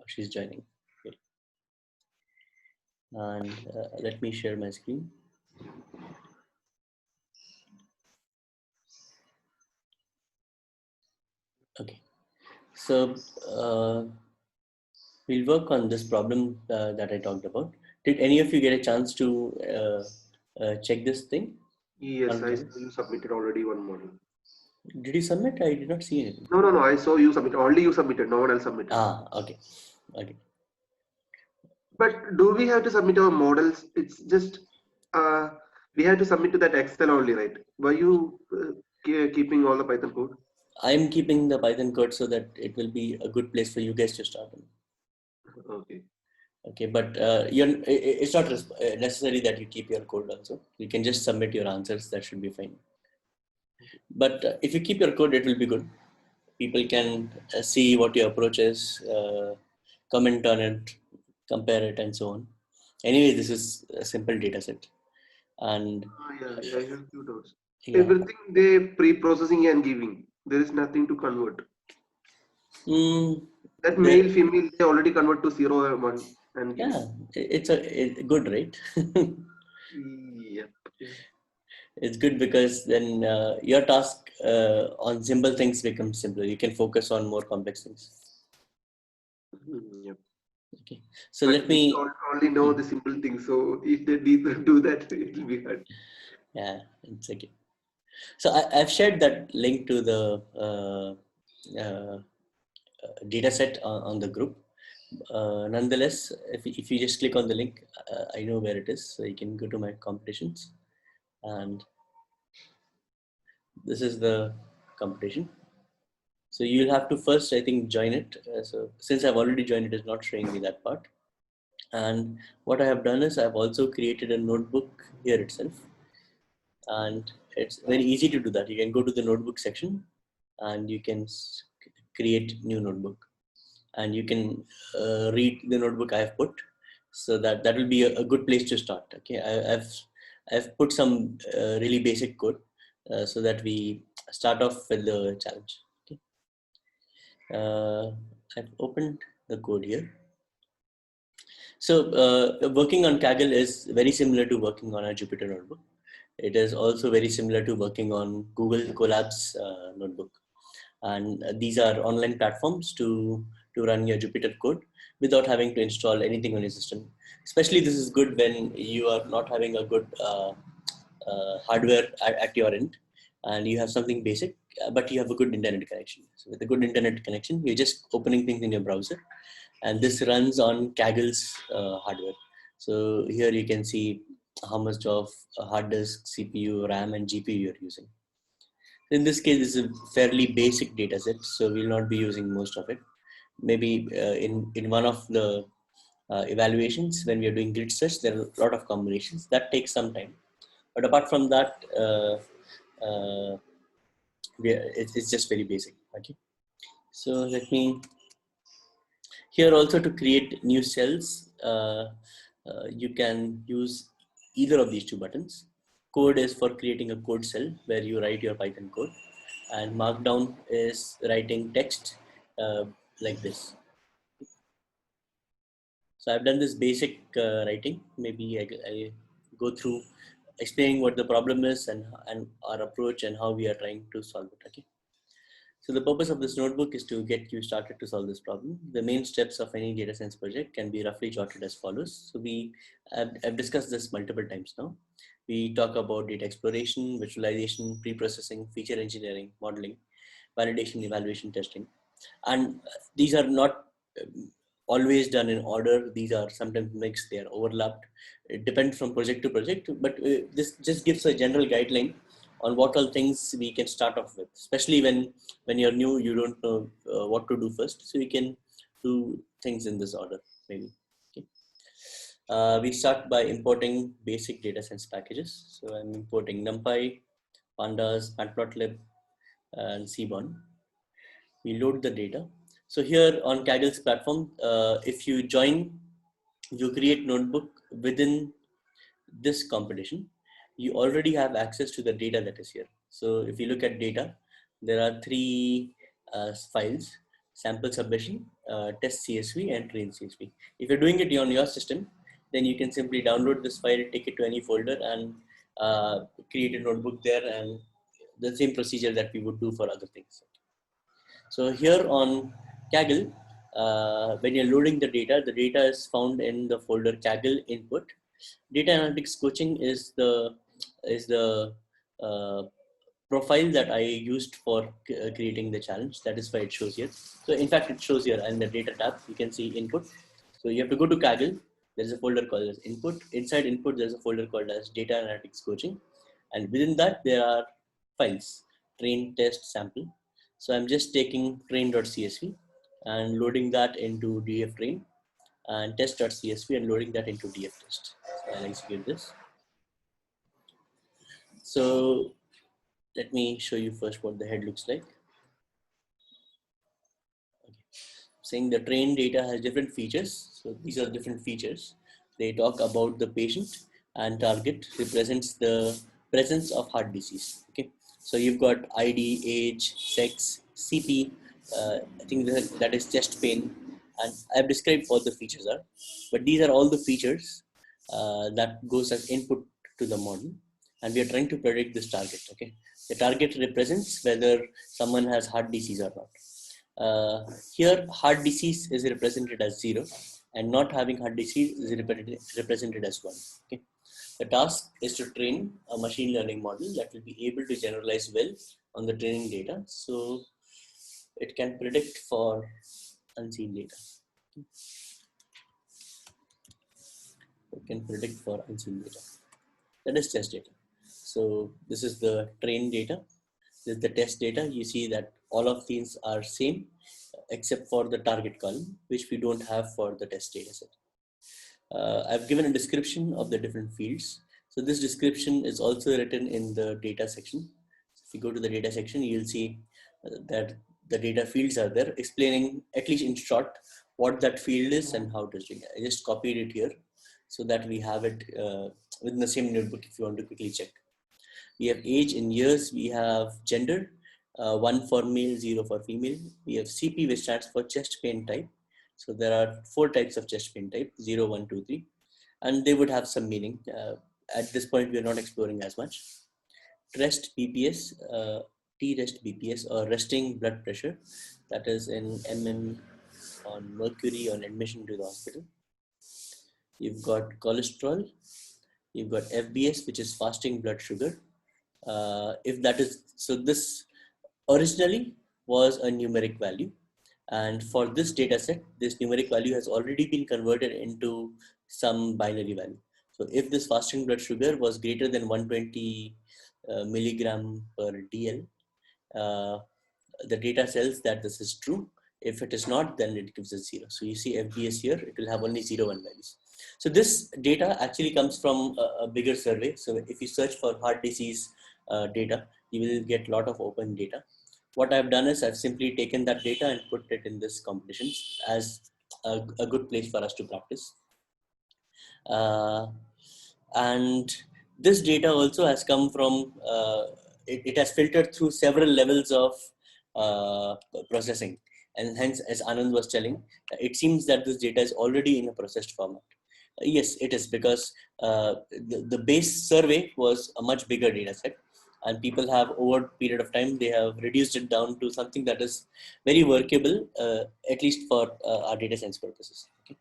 she's joining. Okay. And let me share my screen. Okay. So we'll work on this problem that I talked about. Did any of you get a chance to check this thing? Yes, I saw you submitted already one model. Did you submit? I did not see anything. No. I saw you submit. Only you submitted. No one else submitted. Okay. Okay. But do we have to submit our models? It's just we have to submit to that Excel only, right? Were you keeping all the Python code? I'm keeping the Python code so that it will be a good place for you guys to start in. Okay. Okay, but it's not necessary that you keep your code also. You can just submit your answers. That should be fine. But if you keep your code, it will be good. People can see what your approach is, comment on it, compare it, and so on. Anyway, this is a simple data set. And Yeah, I have few doubts. yeah. Everything they pre-processing and giving. There is nothing to convert. That There, male, female, they already convert to 0 and 1 and give. yeah, it's good, right? Yep. It's good because then your task on simple things becomes simpler. You can focus on more complex things. Yep. Okay, so But let we me. only know the simple things. So if they need to do that, it will be hard. Yeah, it's okay. So I've shared that link to the data set on the group. Nonetheless, if you just click on the link, I know where it is. So you can go to my competitions, and this is the competition. So you'll have to first, I think, join it. So since I've already joined, it is not showing me that part. And what I have done is I've also created a notebook here itself. And it's very easy to do that. You can go to the notebook section and you can create new notebook. And you can read the notebook I've put. So that will be a good place to start. Okay, I've put some really basic code so that we start off with the challenge. Okay. I've opened the code here. So working on Kaggle is very similar to working on a Jupyter notebook. It is also very similar to working on Google Colab's notebook. And these are online platforms to run your Jupyter code without having to install anything on your system. Especially this is good when you are not having a good hardware at your end and you have something basic, but you have a good internet connection. So with a good internet connection, you're just opening things in your browser, and this runs on Kaggle's hardware. So here you can see how much of a hard disk, CPU, RAM, and GPU you're using. In this case, it's a fairly basic data set, so we'll not be using most of it. Maybe in one of the evaluations, when we are doing grid search, there are a lot of combinations. That takes some time. But apart from that, it's just very basic. Okay. So let me, here also to create new cells, you can use either of these two buttons. Code is for creating a code cell where you write your Python code, and Markdown is writing text uh, like this. So I've done this basic writing. Maybe I go through explaining what the problem is and our approach and how we are trying to solve it. Okay. So the purpose of this notebook is to get you started to solve this problem. The main steps of any data science project can be roughly jotted as follows. So I've discussed this multiple times now. We talk about data exploration, visualization, pre-processing, feature engineering, modeling, validation, evaluation, testing. And these are not always done in order. These are sometimes mixed, they are overlapped. It depends from project to project, but this just gives a general guideline on what all things we can start off with, especially when you're new, you don't know what to do first. So you can do things in this order, maybe. Okay. We start by importing basic data science packages. So I'm importing NumPy, Pandas, Matplotlib, and Seaborn. We load the data. So here on Kaggle's platform, if you join, you create notebook within this competition, you already have access to the data that is here. So if you look at data, there are three files: sample submission, test CSV and train CSV. If you're doing it on your system, then you can simply download this file, take it to any folder, and create a notebook there, and the same procedure that we would do for other things. So here on Kaggle, when you're loading the data is found in the folder Kaggle input. Data analytics coaching is the profile that I used for creating the challenge. That is why it shows here. So in fact, it shows here in the data tab. You can see input. So you have to go to Kaggle. There's a folder called as input. Inside input, there's a folder called as data analytics coaching, and within that there are files: train, test, sample. So I'm just taking train.csv and loading that into dftrain, and test.csv and loading that into dftest. So I'll execute this. So let me show you first what the head looks like. Okay. Saying the train data has different features. So these are different features. They talk about the patient, and target represents the presence of heart disease. Okay. So you've got ID, age, sex, CP. I think that is chest pain, and I've described what the features are. But these are all the features that goes as input to the model, and we are trying to predict this target. Okay. The target represents whether someone has heart disease or not. Here, heart disease is represented as 0, and not having heart disease is represented as 1. Okay. The task is to train a machine learning model that will be able to generalize well on the training data, so it can predict for unseen data. It can predict for unseen data. That is test data. So this is the train data. This is the test data. You see that all of these are same except for the target column, which we don't have for the test data set. I've given a description of the different fields. So this description is also written in the data section. If you go to the data section, you'll see that the data fields are there, explaining at least in short what that field is and how it is doing. I just copied it here so that we have it within the same notebook if you want to quickly check. We have age in years, we have gender, 1 for male, 0 for female. We have CP, which stands for chest pain type. So there are 4 types of chest pain type: 0, 1, 2, 3, and they would have some meaning. At this point, we are not exploring as much. Rest BPS, T-rest BPS, or resting blood pressure, that is in mm on mercury on admission to the hospital. You've got cholesterol, you've got FBS, which is fasting blood sugar. If that is, so this originally was a numeric value, and for this data set, this numeric value has already been converted into some binary value. So if this fasting blood sugar was greater than 120 milligram per DL, the data tells that this is true. If it is not, then it gives us 0. So you see FBS here, it will have only 0, 1 values. So this data actually comes from a bigger survey. So if you search for heart disease data, you will get a lot of open data. What I've done is I've simply taken that data and put it in this competition as a good place for us to practice. And this data also has come from, it has filtered through several levels of processing. And hence, as Anand was telling, it seems that this data is already in a processed format. Yes, it is, because the base survey was a much bigger data set, and people have, over a period of time, they have reduced it down to something that is very workable, at least for our data science purposes. Okay.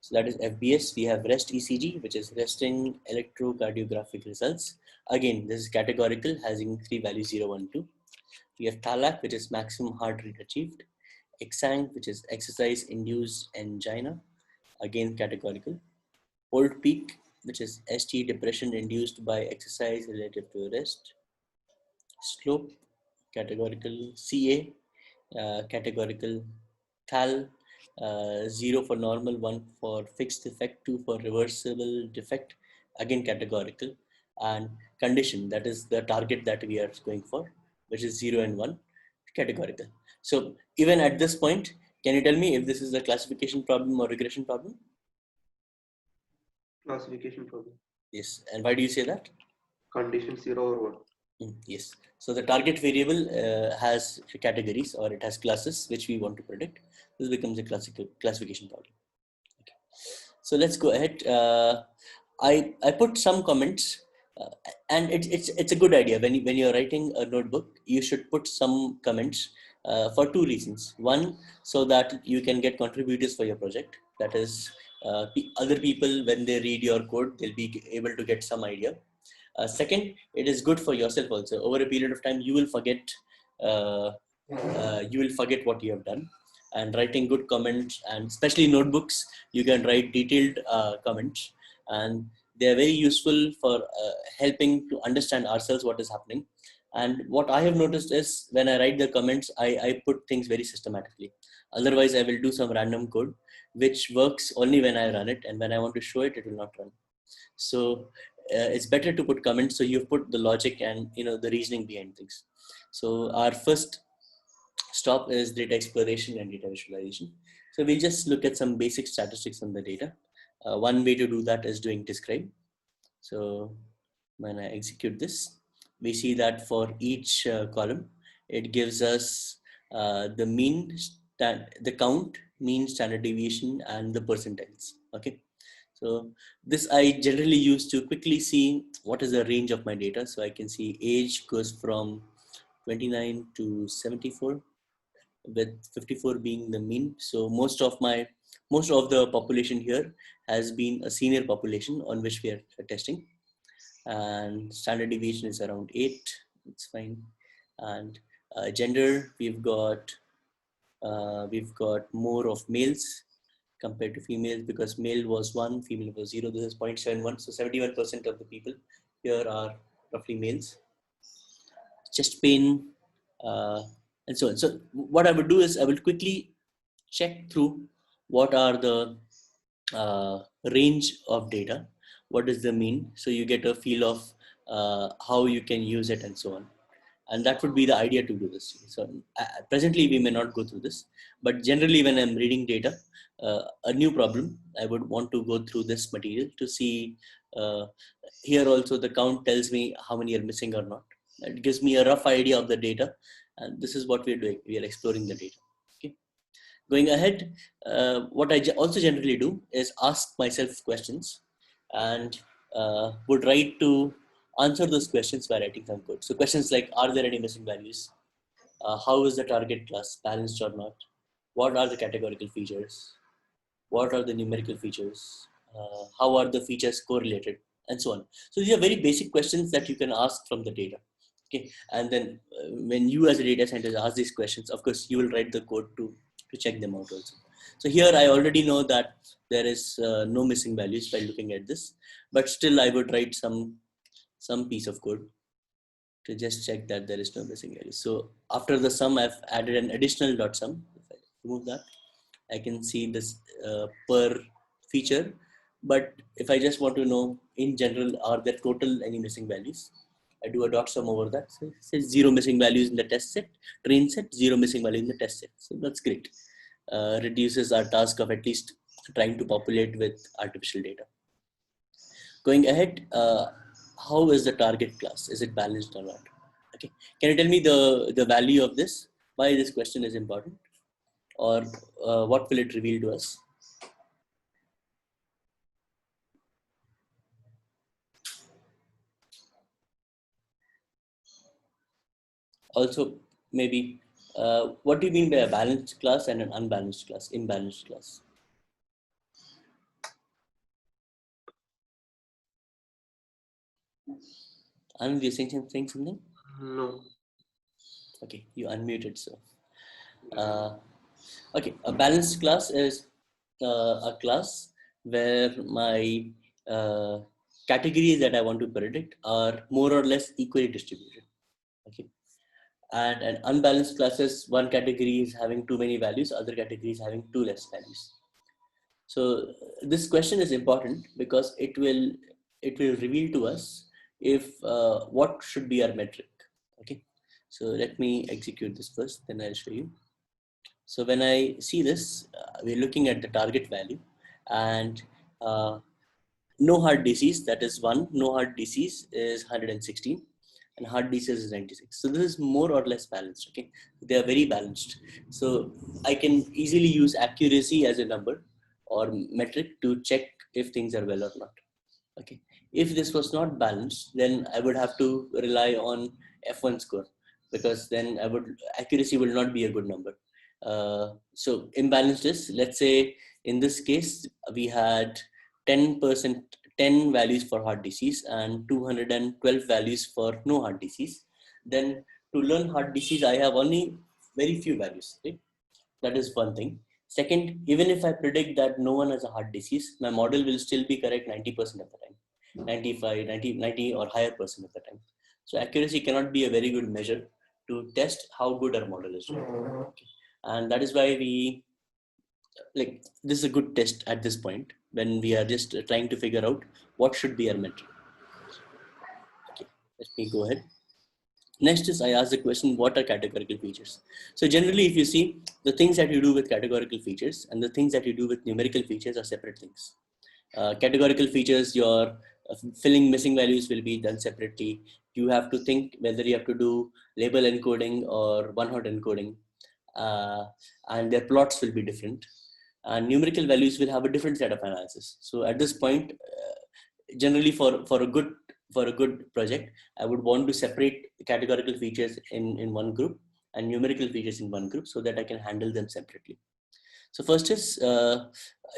So that is FBS. We have REST ECG, which is resting electrocardiographic results. Again, this is categorical, having 3 values, 0, 1, 2. We have TALAC, which is maximum heart rate achieved. EXANG, which is exercise induced angina, again categorical. Old peak, which is ST, depression induced by exercise relative to rest. Slope, categorical. CA, categorical. TAL, 0 for normal, 1 for fixed defect, 2 for reversible defect, again categorical. And condition, that is the target that we are going for, which is 0 and 1, categorical. So even at this point, can you tell me if this is a classification problem or regression problem? Classification problem. Yes. And why do you say that? Condition 0 or 1. Yes. So the target variable has categories, or it has classes which we want to predict. This becomes a classical classification problem. Okay. So let's go ahead. I put some comments, uh, and it's a good idea when you're writing a notebook. You should put some comments for two reasons. One, so that you can get contributors for your project. That is, other people, when they read your code, they'll be able to get some idea. Second, it is good for yourself also. Over a period of time, uh, you will forget what you have done. And writing good comments, and especially notebooks, you can write detailed comments, and they are very useful for helping to understand ourselves what is happening. And what I have noticed is when I write the comments, I put things very systematically. Otherwise, I will do some random code, which works only when I run it, and when I want to show it, it will not run. So it's better to put comments, so you've put the logic and the reasoning behind things. So our first stop is data exploration and data visualization. So we'll just look at some basic statistics on the data. One way to do that is doing describe. So when I execute this, we see that for each column, it gives us the mean, the count, mean, standard deviation, and the percentiles. Okay. So this I generally use to quickly see what is the range of my data. So I can see age goes from 29 to 74, with 54 being the mean. So most of the population here has been a senior population on which we are testing, and standard deviation is around 8. It's fine. And gender, we've got more of males compared to females, because male was 1, female was 0. This is 0.71. So 71% of the people here are roughly males. Chest pain, uh, and so on. So what I would do is I will quickly check through what are the range of data, what is the mean, so you get a feel of how you can use it and so on. And that would be the idea to do this. So presently we may not go through this, but generally when I'm reading data, a new problem, I would want to go through this material to see. Here also the count tells me how many are missing or not. It gives me a rough idea of the data, and this is what we're doing. We are exploring the data. Okay. Going ahead, what I also generally do is ask myself questions, and would try to answer those questions by writing some code. So questions like, are there any missing values? How is the target class balanced or not? What are the categorical features? What are the numerical features? How are the features correlated? And so on. So these are very basic questions that you can ask from the data. Okay, and then when you as a data scientist ask these questions, of course you will write the code to check them out also. So here I already know that there is no missing values by looking at this, but still I would write some piece of code to just check that there is no missing value. So after the sum, I've added an additional dot sum. If I remove that, I can see this per feature. But if I just want to know in general, are there total any missing values? I do a dot sum over that. So it says 0 missing values in the test set, train set, 0 missing value in the test set. So that's great. Reduces our task of at least trying to populate with artificial data. Going ahead, how is the target class? Is it balanced or not? Okay. Can you tell me the value of this? Why this question is important? Or what will it reveal to us? Also, maybe, what do you mean by a balanced class and an unbalanced class, imbalanced class? Anand, you're saying something? No. Okay, you unmuted, so. Okay, a balanced class is a class where my categories that I want to predict are more or less equally distributed. Okay, and an unbalanced class is one category is having too many values, other categories having too less values. So this question is important because it will reveal to us if what should be our metric. Okay, so let me execute this first, then I'll show you. So when I see this, we're looking at the target value, and no heart disease, that is 1, no heart disease is 116, and heart disease is 96. So this is more or less balanced. Okay, they are very balanced. So I can easily use accuracy as a number or metric to check if things are well or not. Okay, if this was not balanced, then I would have to rely on F1 score, because then accuracy will not be a good number. So imbalanced is, let's say in this case we had 10%, 10 values for heart disease and 212 values for no heart disease. Then to learn heart disease, I have only very few values. Right? That is one thing. Second, even if I predict that no one has a heart disease, my model will still be correct 90% of the time, 95, 90, 90 or higher percent of the time. So accuracy cannot be a very good measure to test how good our model is. Okay. And that is why this is a good test at this point when we are just trying to figure out what should be our metric. Okay, let me go ahead. Next is I ask the question, what are categorical features? So generally, if you see, the things that you do with categorical features and the things that you do with numerical features are separate things. Categorical features, your filling missing values will be done separately. You have to think whether you have to do label encoding or one-hot encoding, and their plots will be different. And numerical values will have a different set of analysis. So at this point, generally for a good project, I would want to separate categorical features in one group and numerical features in one group so that I can handle them separately. So first is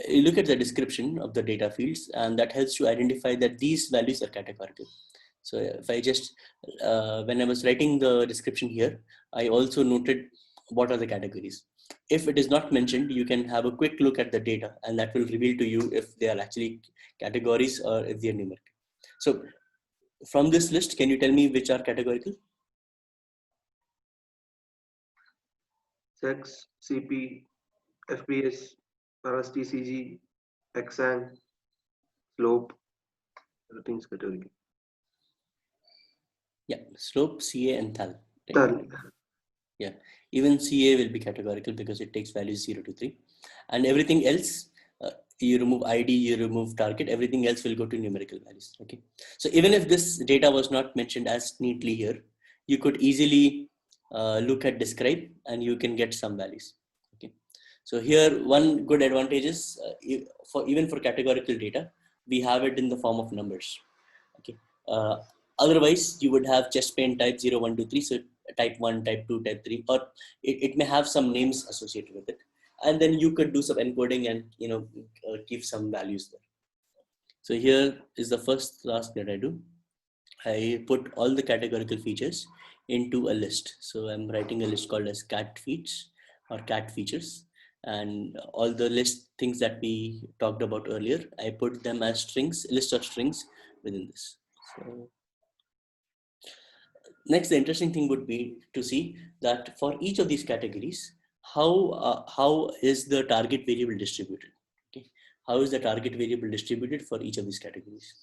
you look at the description of the data fields, and that helps you identify that these values are categorical. So if I just, when I was writing the description here, I also noted what are the categories. If it is not mentioned, you can have a quick look at the data, and that will reveal to you if they are actually categories or if they are numerical. So from this list, can you tell me which are categorical? Sex, CP, FPS, RSTCG, Xang, slope, everything's categorical. Yeah, slope, CA, and thal. Right? Thal. Yeah, even CA will be categorical because it takes values 0 to 3, and everything else, you remove ID, you remove target, everything else will go to numerical values. Okay, so even if this data was not mentioned as neatly here, you could easily look at describe and you can get some values. Okay, so here one good advantage is even for categorical data, we have it in the form of numbers. Okay, otherwise you would have chest pain type 0, 1, 2, 3. So type 1, type 2, type 3, or it may have some names associated with it, and then you could do some encoding and give some values there. So here is the first task that I do. I put all the categorical features into a list. So I'm writing a list called as cat feeds or cat features, and all the list things that we talked about earlier, I put them as strings, list of strings within this. So next, the interesting thing would be to see that for each of these categories, how is the target variable distributed? Okay, how is the target variable distributed for each of these categories?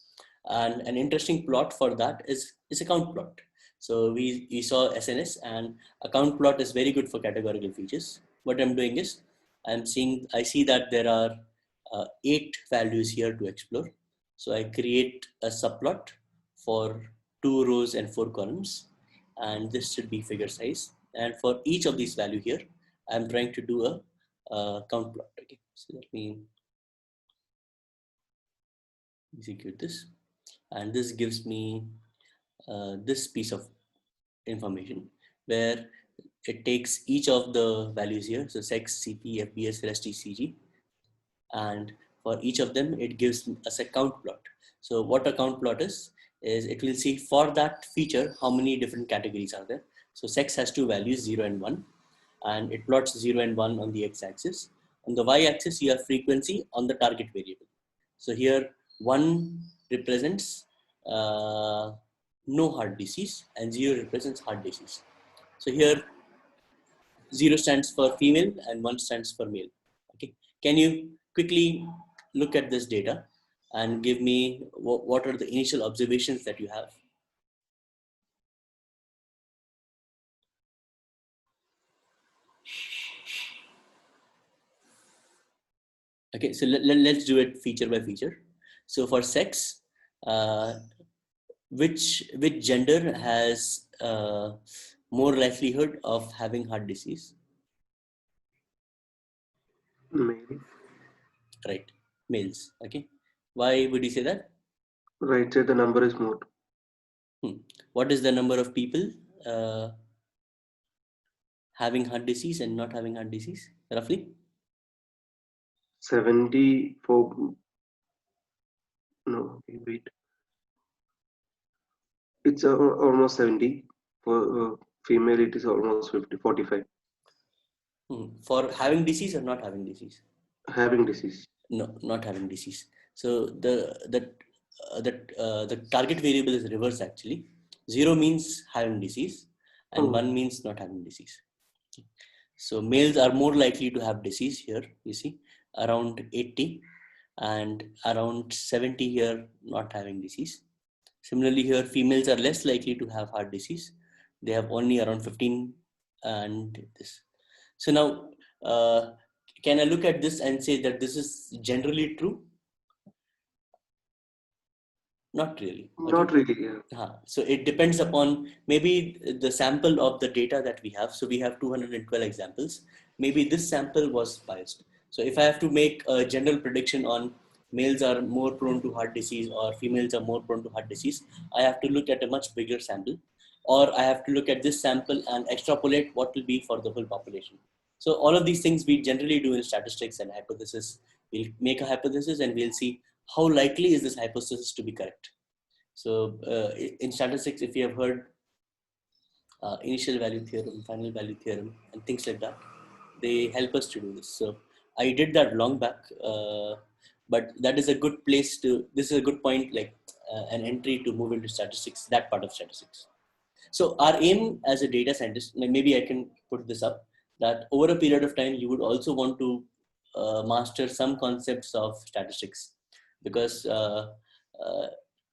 And an interesting plot for that is a count plot. So we saw SNS, and a count plot is very good for categorical features. What I'm doing is I see that there are 8 values here to explore. So I create a subplot for 2 rows and 4 columns, and this should be figure size. And for each of these value here, I'm trying to do a count plot. Okay, so let me execute this, and this gives me this piece of information where it takes each of the values here, so sex, CP, FBS, REST, ECG, and for each of them it gives us a count plot. So what a count plot is it will see for that feature how many different categories are there. So sex has 2 values, 0 and 1, and it plots 0 and 1 on the x-axis. On the y-axis you have frequency on the target variable. So here 1 represents no heart disease and 0 represents heart disease. So here 0 stands for female and 1 stands for male. Okay, can you quickly look at this data and give me what are the initial observations that you have? Okay, so let's do it feature by feature. So for sex, which gender has more likelihood of having heart disease? Maybe. Right, males. Okay, why would you say that? Right side, the number is more. What is the number of people uh, having heart disease and not having heart disease, roughly? 74. No, wait. It's almost 70. For female, it is almost 50, 45. For having disease or not having disease? Having disease. No, not having disease. So the target variable is reverse actually. 0 means having disease, and Oh. 1 means not having disease. So males are more likely to have disease here. You see, around 80, and around 70 here not having disease. Similarly, here females are less likely to have heart disease. They have only around 15 and this. So now, can I look at this and say that this is generally true? Not really. Okay. Not really, yeah. So it depends upon maybe the sample of the data that we have. So we have 212 examples. Maybe this sample was biased. So if I have to make a general prediction on males are more prone to heart disease or females are more prone to heart disease, I have to look at a much bigger sample, or I have to look at this sample and extrapolate what will be for the whole population. So all of these things we generally do in statistics and hypothesis. We'll make a hypothesis and we'll see how likely is this hypothesis to be correct. So in statistics, if you have heard initial value theorem, final value theorem, and things like that, they help us to do this. So I did that long back, but that is a good place to, this is a good point, like an entry to move into statistics, that part of statistics. So our aim as a data scientist, maybe I can put this up, that over a period of time, you would also want to master some concepts of statistics, because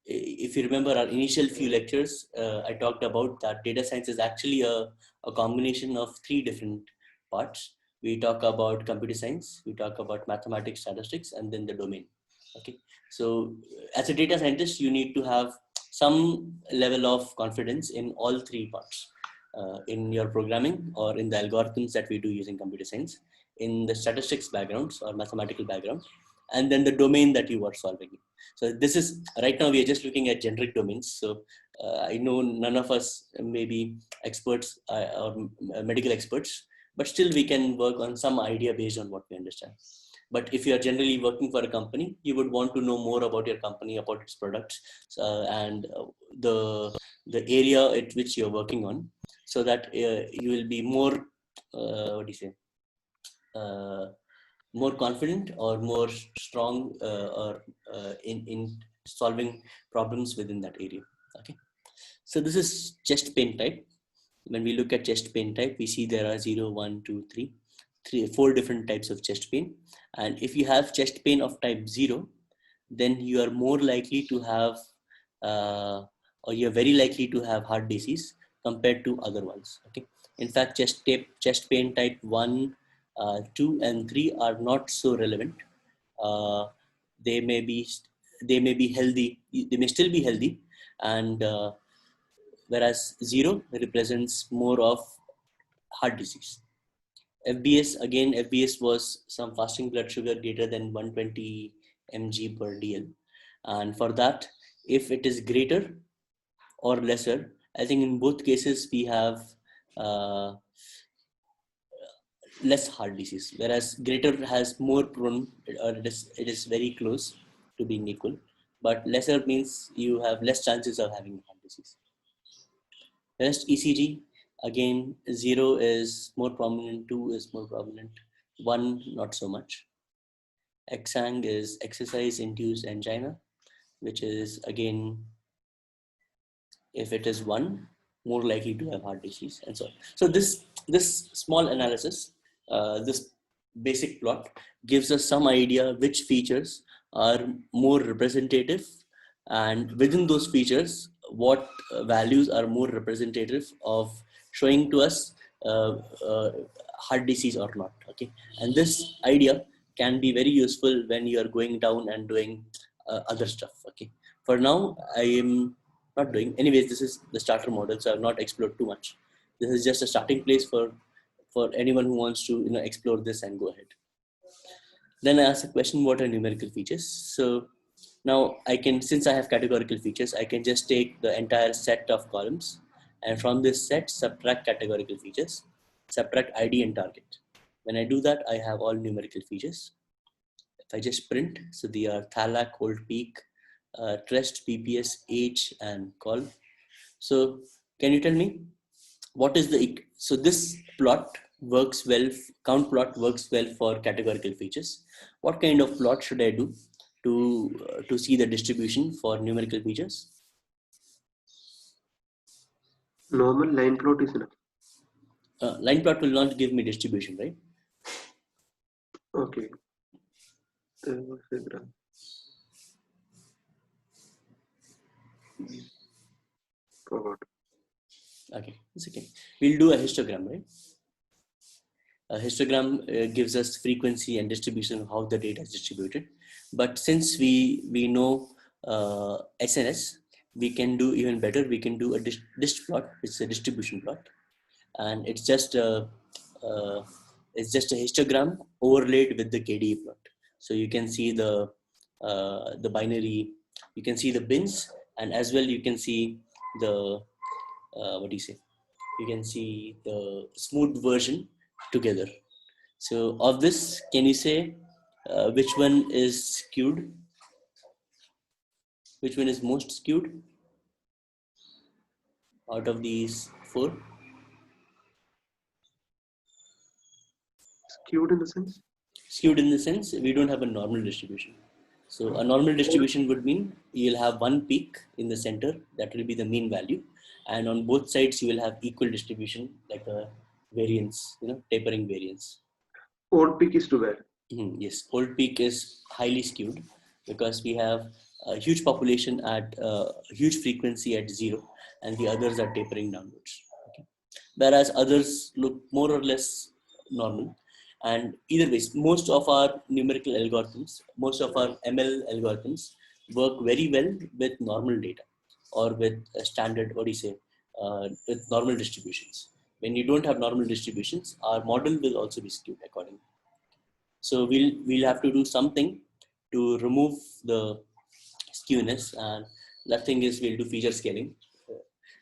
if you remember our initial few lectures, I talked about that data science is actually a combination of 3 different parts. We talk about computer science, we talk about mathematics, statistics, and then the domain. Okay, so as a data scientist, you need to have some level of confidence in all 3 parts, in your programming or in the algorithms that we do using computer science, in the statistics backgrounds or mathematical background, and then the domain that you are solving. So this is, right now we are just looking at generic domains. So I know none of us may be experts or medical experts, but still we can work on some idea based on what we understand. But if you are generally working for a company, you would want to know more about your company, about its products, and the area at which you're working on, so that you will be more, what do you say, more confident or more strong or in solving problems within that area. Okay, so this is chest pain type. When we look at chest pain type, we see there are 0, 1, 2, 3, 4 different types of chest pain. And if you have chest pain of type 0, then you are more likely to have, or you're very likely to have heart disease compared to other ones. Okay. In fact, chest pain type 1, 2, and 3 are not so relevant. Uh, they may be healthy. They may still be healthy, and whereas 0 represents more of heart disease. FBS, again, FBS was some fasting blood sugar greater than 120 mg per dl. And for that, if it is greater or lesser, I think in both cases we have less heart disease, whereas greater has more prone, or it is very close to being equal, but lesser means you have less chances of having heart disease. Rest ECG, again, 0 is more prominent, 2 is more prominent, 1 not so much. Exang is exercise induced angina, which is, again, if it is 1, more likely to have heart disease, and so on. So this small analysis, this basic plot gives us some idea which features are more representative, and within those features, what values are more representative of showing to us heart disease or not. Okay, and this idea can be very useful when you are going down and doing other stuff. Okay, for now I am not doing. Anyways, this is the starter model, so I've not explored too much. This is just a starting place for anyone who wants to explore this and go ahead. Then I ask a question: what are numerical features? So now I can, since I have categorical features, I can just take the entire set of columns, and from this set subtract categorical features, subtract ID and target. When I do that, I have all numerical features. If I just print, so they are Thalac, hold peak, Trust, PPS, age, and call. So can you tell me what is the, so this plot works well, count plot works well for categorical features. What kind of plot should I do to see the distribution for numerical features? Normal line plot is enough. Line plot will not give me distribution, right? Okay. There was a graph. Forgot. Okay, it's okay. We'll do a histogram, right? A histogram gives us frequency and distribution of how the data is distributed. But since we know SNS, we can do even better. We can do a dist plot. It's a distribution plot, and it's just a histogram overlaid with the KDE plot. So you can see the binary. You can see the bins, and as well you can see the what do you say? You can see the smooth version together. So of this, can you say which one is skewed? Which one is most skewed out of these four? Skewed in the sense? Skewed in the sense we don't have a normal distribution. So a normal distribution would mean you'll have one peak in the center, that will be the mean value, and on both sides you will have equal distribution, like a variance, tapering variance. Old peak is too bad. Yes, old peak is highly skewed because we have a huge population at huge frequency at 0, and the others are tapering downwards. Okay. Whereas others look more or less normal. And either ways, most of our numerical algorithms, most of our ML algorithms work very well with normal data or with a standard, what do you say, with normal distributions. When you don't have normal distributions, our model will also be skewed accordingly. So we'll have to do something to remove the skewness, and that thing is we'll do feature scaling,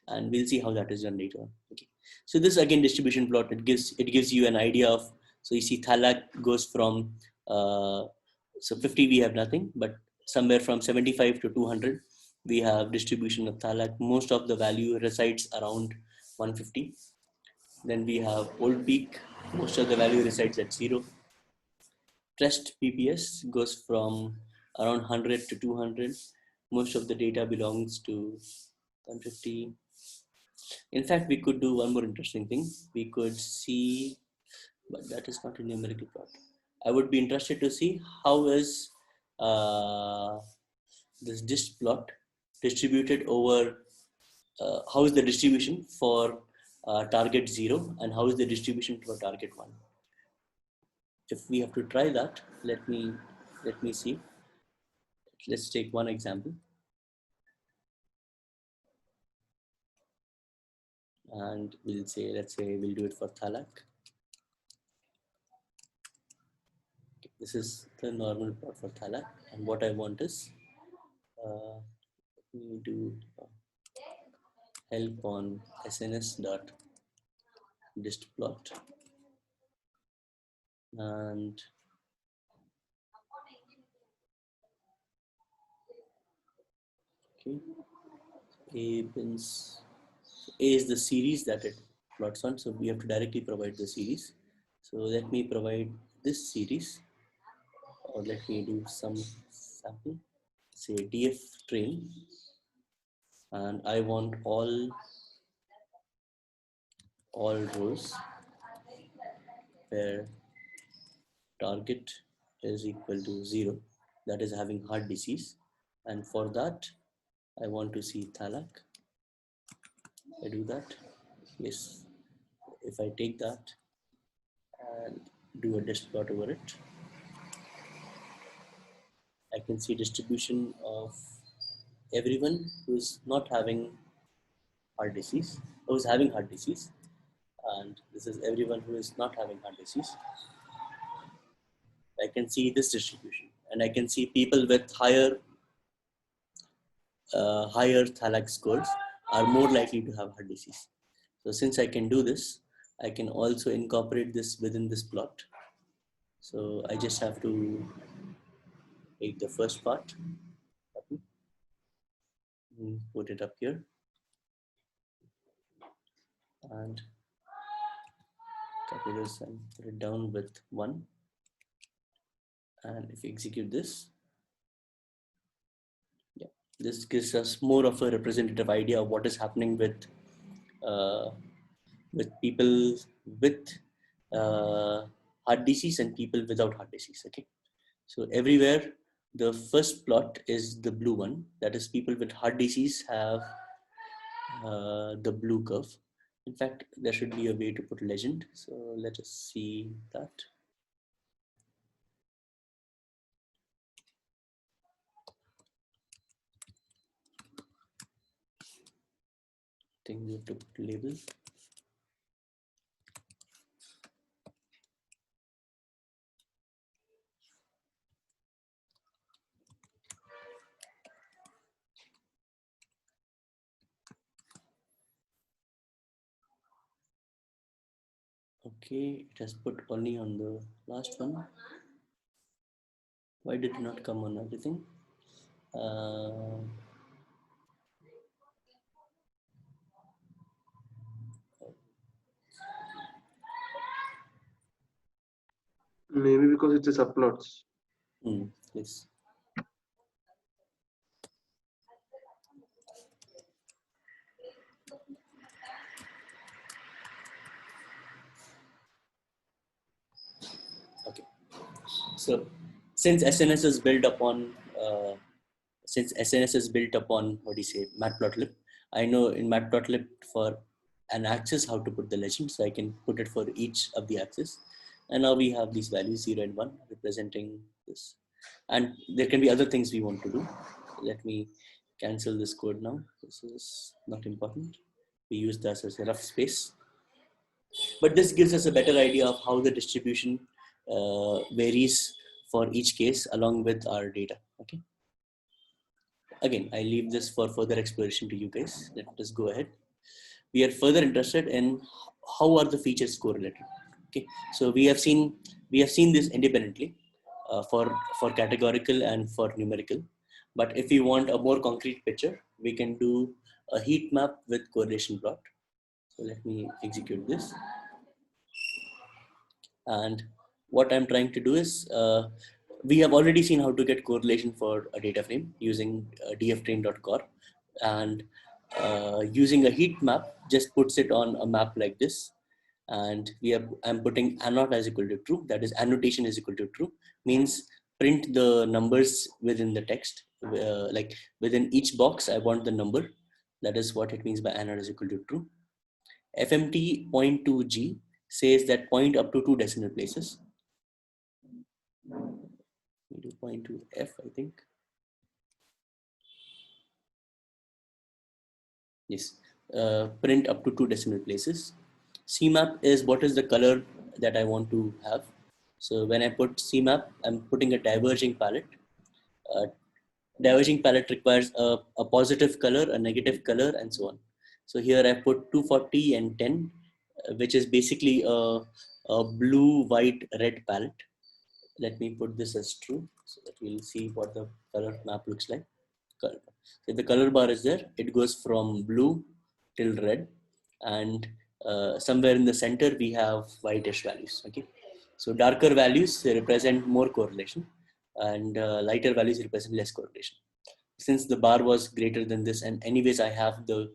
and we'll see how that is done later on. Okay. So this again distribution plot, it gives you an idea of, so you see Thalac goes from so 50 we have nothing, but somewhere from 75 to 200 we have distribution of Thalac. Most of the value resides around 150. Then we have old peak, most of the value resides at 0. Trust PPS goes from around 100 to 200. Most of the data belongs to 150. In fact, we could do one more interesting thing. We could see, but that is not a numerical plot. I would be interested to see how is this dist plot distributed over, how is the distribution for target 0 and how is the distribution for target 1. If we have to try that, let me see. Let's take one example, and we'll say, let's say we'll do it for Thalac. This is the normal plot for Thalac, and what I want is let me do help on sns.dist plot, and okay, A bins. A is the series that it plots on, so we have to directly provide the series. So let me provide this series, or let me do some sample, say df train, and I want all rows where target is equal to 0, that is having heart disease, and for that I want to see Thalac. I do that. Yes, if I take that and do a dist plot over it, I can see distribution of everyone who's not having heart disease, who's having heart disease, and this is everyone who is not having heart disease. I can see this distribution, and I can see people with higher thalamic scores are more likely to have heart disease. So since I can do this, I can also incorporate this within this plot. So I just have to take the first part, put it up here, and copy this and put it down with 1. And if we execute this, yeah, this gives us more of a representative idea of what is happening with people with heart disease and people without heart disease. Okay, so everywhere the first plot is the blue one, that is people with heart disease have the blue curve. In fact, there should be a way to put legend, so let us see that. I think we have to put label. Okay, it has put only on the last one. Why did it not come on everything? Maybe because it's a subplots. Yes. Okay. So since SNS is built upon what do you say, matplotlib, I know in matplotlib for an axis how to put the legend, so I can put it for each of the axis. And now we have these values 0 and 1 representing this. And there can be other things we want to do. Let me cancel this code now. This is not important. We use this as a rough space. But this gives us a better idea of how the distribution varies for each case along with our data. Okay. Again, I leave this for further exploration to you guys. Let us go ahead. We are further interested in how are the features correlated. Okay, so we have seen this independently for categorical and for numerical. But if we want a more concrete picture, we can do a heat map with correlation plot. So let me execute this. And what I'm trying to do is, we have already seen how to get correlation for a data frame using dftrain.core, and using a heat map just puts it on a map like this. And I'm putting anot as equal to true, that is annotation is equal to true, means print the numbers within the text, like within each box I want the number. That is what it means by anot is equal to true. FMT point to G says that point up to 2 decimal places. We do point to F, I think. Yes, print up to 2 decimal places. CMAP is what is the color that I want to have. So when I put CMAP, I'm putting a diverging palette. Diverging palette requires a positive color, a negative color, and so on. So here I put 240 and 10, which is basically a blue, white, red palette. Let me put this as true so that we'll see what the color map looks like. So the color bar is there. It goes from blue till red, and somewhere in the center we have whitish values. Okay, so darker values represent more correlation, and lighter values represent less correlation. Since the bar was greater than this, and anyways I have the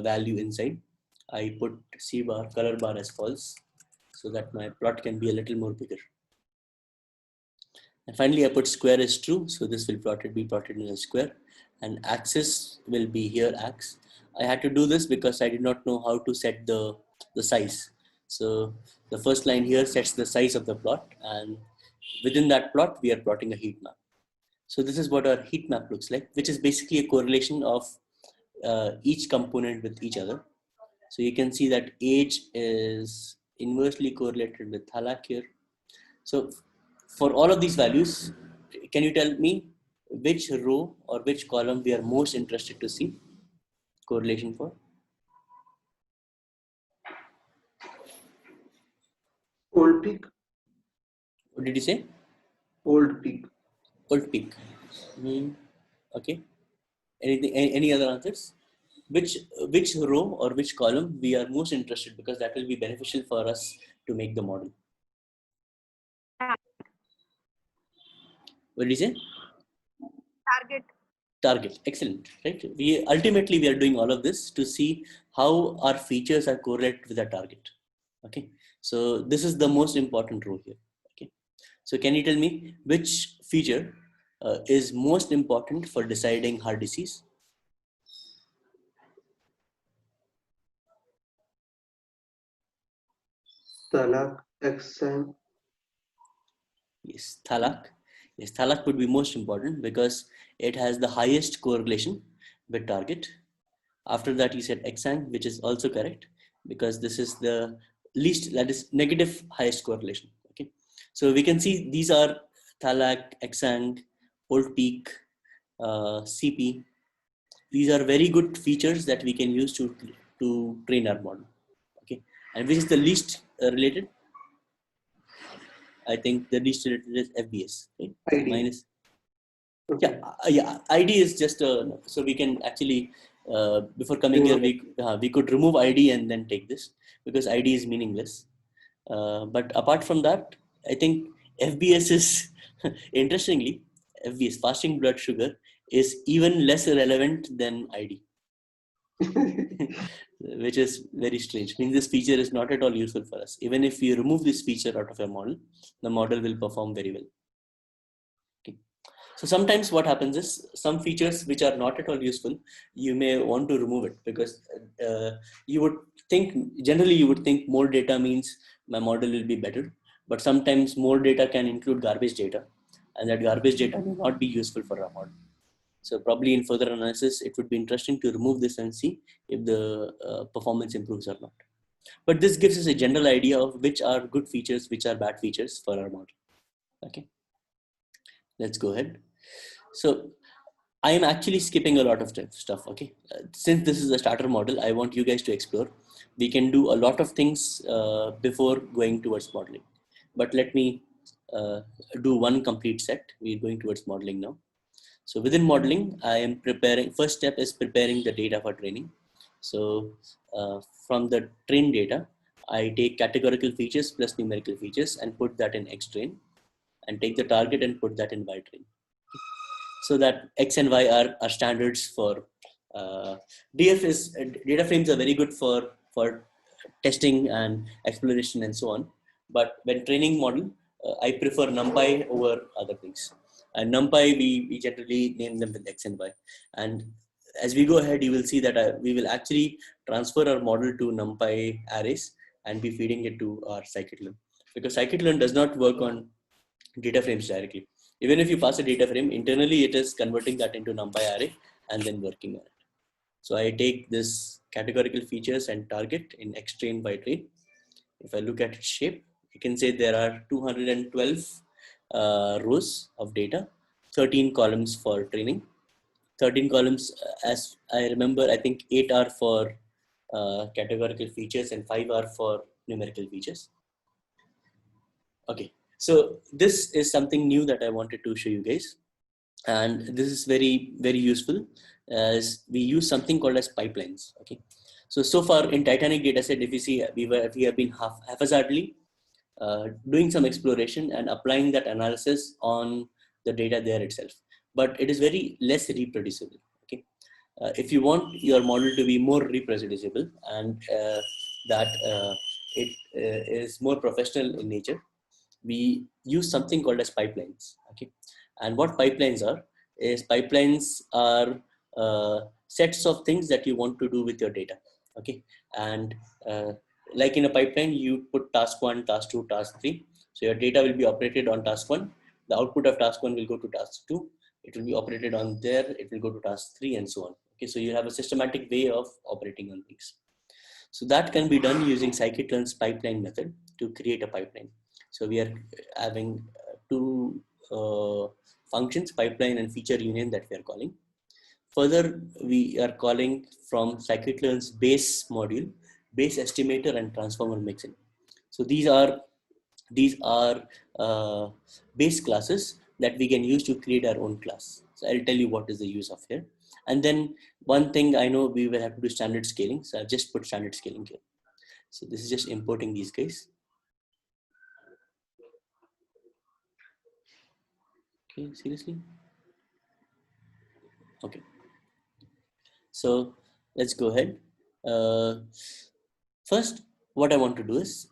value inside, I put C bar color bar as false so that my plot can be a little more bigger. And finally, I put square as true, so this will be plotted in a square, and axis will be here X. I had to do this because I did not know how to set the size. So the first line here sets the size of the plot, and within that plot, we are plotting a heat map. So this is what our heat map looks like, which is basically a correlation of each component with each other. So you can see that age is inversely correlated with Thalak here. So for all of these values, can you tell me which row or which column we are most interested to see correlation for? Old peak. What did you say? Old peak. Old peak. Okay. Anything? Any other answers? Which row or which column we are most interested, because that will be beneficial for us to make the model. What did you say? Target. Target. Excellent. Right. We ultimately we are doing all of this to see how our features are correlated with our target. Okay. So this is the most important row here. Okay. So can you tell me which feature is most important for deciding heart disease? Thalak, Xan. Yes, Thalak. Yes, Thalak would be most important because it has the highest correlation with target. After that, you said Xang, which is also correct because this is the least, that is negative highest correlation. Okay, so we can see these are Thalak, Xang, Old Peak, CP. These are very good features that we can use to train our model. Okay, and which is the least related? I think the least related is FBS. Right? ID. Minus. Okay. Yeah. ID is just so we can actually before coming here we could remove ID and then take this because ID is meaningless. But apart from that, I think FBS is interestingly FBS, fasting blood sugar, is even less relevant than ID. Which is very strange. Means this feature is not at all useful for us. Even if you remove this feature out of a model, the model will perform very well. Okay. So sometimes what happens is some features which are not at all useful, you may want to remove it because you would think, generally you would think more data means my model will be better. But sometimes more data can include garbage data, and that garbage data may not be useful for our model. So probably in further analysis, it would be interesting to remove this and see if the performance improves or not. But this gives us a general idea of which are good features, which are bad features for our model. Okay, let's go ahead. So I am actually skipping a lot of stuff. Okay, since this is a starter model, I want you guys to explore. We can do a lot of things before going towards modeling. But let me do one complete set. We're going towards modeling now. So within modeling, I am preparing, first step is preparing the data for training. So from the trained data, I take categorical features plus numerical features and put that in XTrain, and take the target and put that in YTrain. So that X and Y are standards for DF is data frames are very good for testing and exploration and so on. But when training model, I prefer NumPy over other things. And NumPy, we generally name them with X and Y. And as we go ahead, you will see that we will actually transfer our model to NumPy arrays and be feeding it to our scikit-learn. Because scikit-learn does not work on data frames directly. Even if you pass a data frame, internally it is converting that into NumPy array and then working on it. So I take this categorical features and target in XTrain YTrain. If I look at its shape, you can say there are 212 rows of data, 13 columns for training, 13 columns as I remember, I think 8 are for categorical features and 5 are for numerical features. Okay, so this is something new that I wanted to show you guys. And this is very, very useful as we use something called as pipelines. Okay, so far in Titanic dataset, if you see, we have been haphazardly doing some exploration and applying that analysis on the data there itself, but it is very less reproducible. Okay, if you want your model to be more reproducible and that it is more professional in nature, we use something called as pipelines. Okay, and what pipelines are sets of things that you want to do with your data. Okay, and like in a pipeline, you put task 1, task 2, task 3. So your data will be operated on task 1. The output of task 1 will go to task 2. it will be operated on there, it will go to task 3 and so on. Okay, so you have a systematic way of operating on things. So that can be done using scikit-learn's pipeline method to create a pipeline. So we are having two functions, pipeline and feature union, that we are calling. Further, we are calling from scikit-learn's base module, base estimator and transformer mixin. So these are base classes that we can use to create our own class. So I'll tell you what is the use of here. And then one thing I know, we will have to do standard scaling. So I've just put standard scaling here. So this is just importing these guys. Okay, seriously? Okay. So let's go ahead. First, what I want to do is,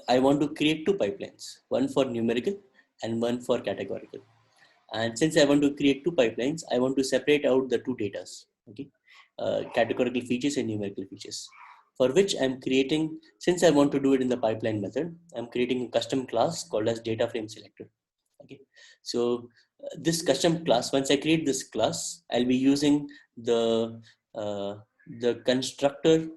I want to create two pipelines, one for numerical and one for categorical. And since I want to create two pipelines, I want to separate out the two datas, okay? Categorical features and numerical features, for which I'm creating, since I want to do it in the pipeline method, I'm creating a custom class called as data frame selector. Okay, so this custom class, once I create this class, I'll be using the constructor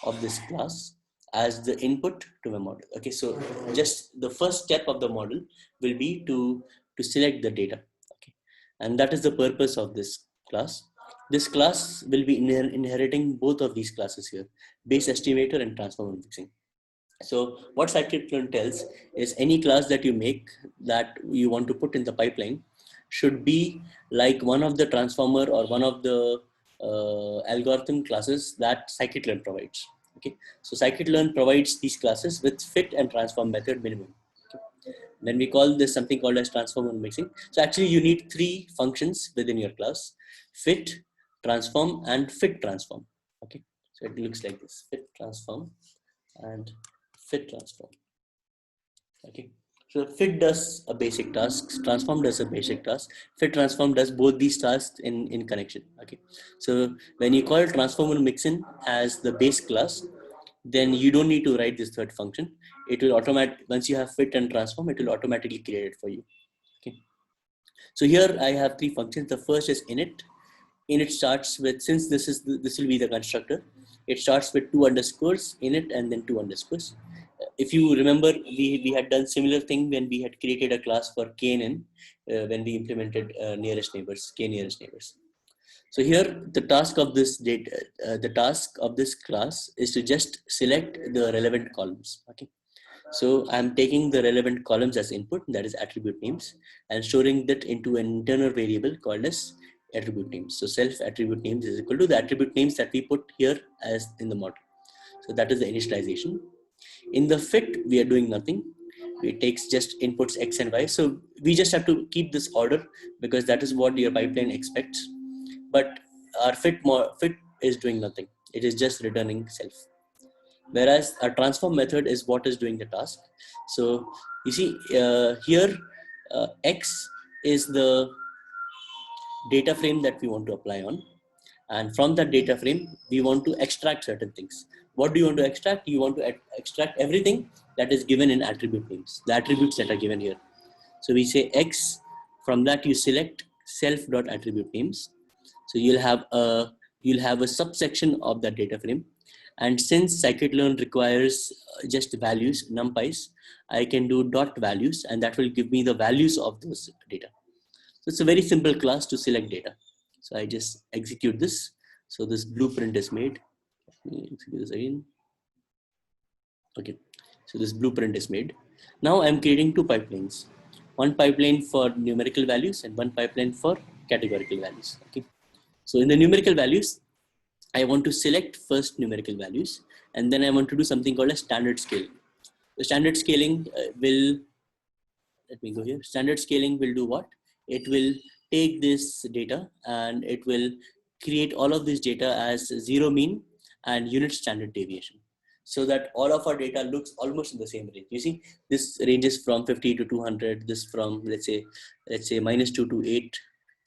of this class as the input to my model. Okay, so just the first step of the model will be to select the data. Okay, and that is the purpose of this class. This class will be inheriting both of these classes here, base estimator and transformer mixing. So what scikit-learn tells is any class that you make that you want to put in the pipeline should be like one of the transformer or one of the algorithm classes that scikit-learn provides. Okay, so scikit-learn provides these classes with fit and transform method minimum. Okay. Then we call this something called as transformer mixing. So actually you need three functions within your class: fit, transform, and fit transform. Okay, so it looks like this: fit, transform, and fit transform. Okay, so fit does a basic task, transform does a basic task, fit transform does both these tasks in connection. Okay, so when you call transformer mixin as the base class, then you don't need to write this third function. It will once you have fit and transform, it will automatically create it for you. Okay, so here I have three functions. The first is init. Init starts with, since this will be the constructor, it starts with 2 underscores init and then 2 underscores. If you remember, we had done similar thing when we had created a class for knn when we implemented nearest neighbors, k nearest neighbors. So here the task of this class is to just select the relevant columns. Okay, so I'm taking the relevant columns as input, that is attribute names, and storing that into an internal variable called as attribute names. So self attribute names is equal to the attribute names that we put here as in the model. So that is the initialization. In the fit, we are doing nothing. It takes just inputs X and Y. So we just have to keep this order because that is what your pipeline expects. But our fit is doing nothing. It is just returning self. Whereas our transform method is what is doing the task. So you see here, X is the data frame that we want to apply on. And from that data frame, we want to extract certain things. What do you want to extract? You want to extract everything that is given in attribute names, the attributes that are given here. So we say X, from that you select self.attribute names. So you'll have a subsection of that data frame. And since scikit-learn requires just values, numpys, I can do dot values, and that will give me the values of those data. So it's a very simple class to select data. So I just execute this. So this blueprint is made. Let me execute this again. Okay, so this blueprint is made. Now I'm creating two pipelines. One pipeline for numerical values and one pipeline for categorical values. Okay, so in the numerical values, I want to select first numerical values, and then I want to do something called a standard scaling. The standard scaling will, let me go here. Standard scaling will do what? It will take this data and it will create all of this data as zero mean and unit standard deviation, so that all of our data looks almost in the same range. You see, this ranges from 50 to 200, this from let's say -2 to 8,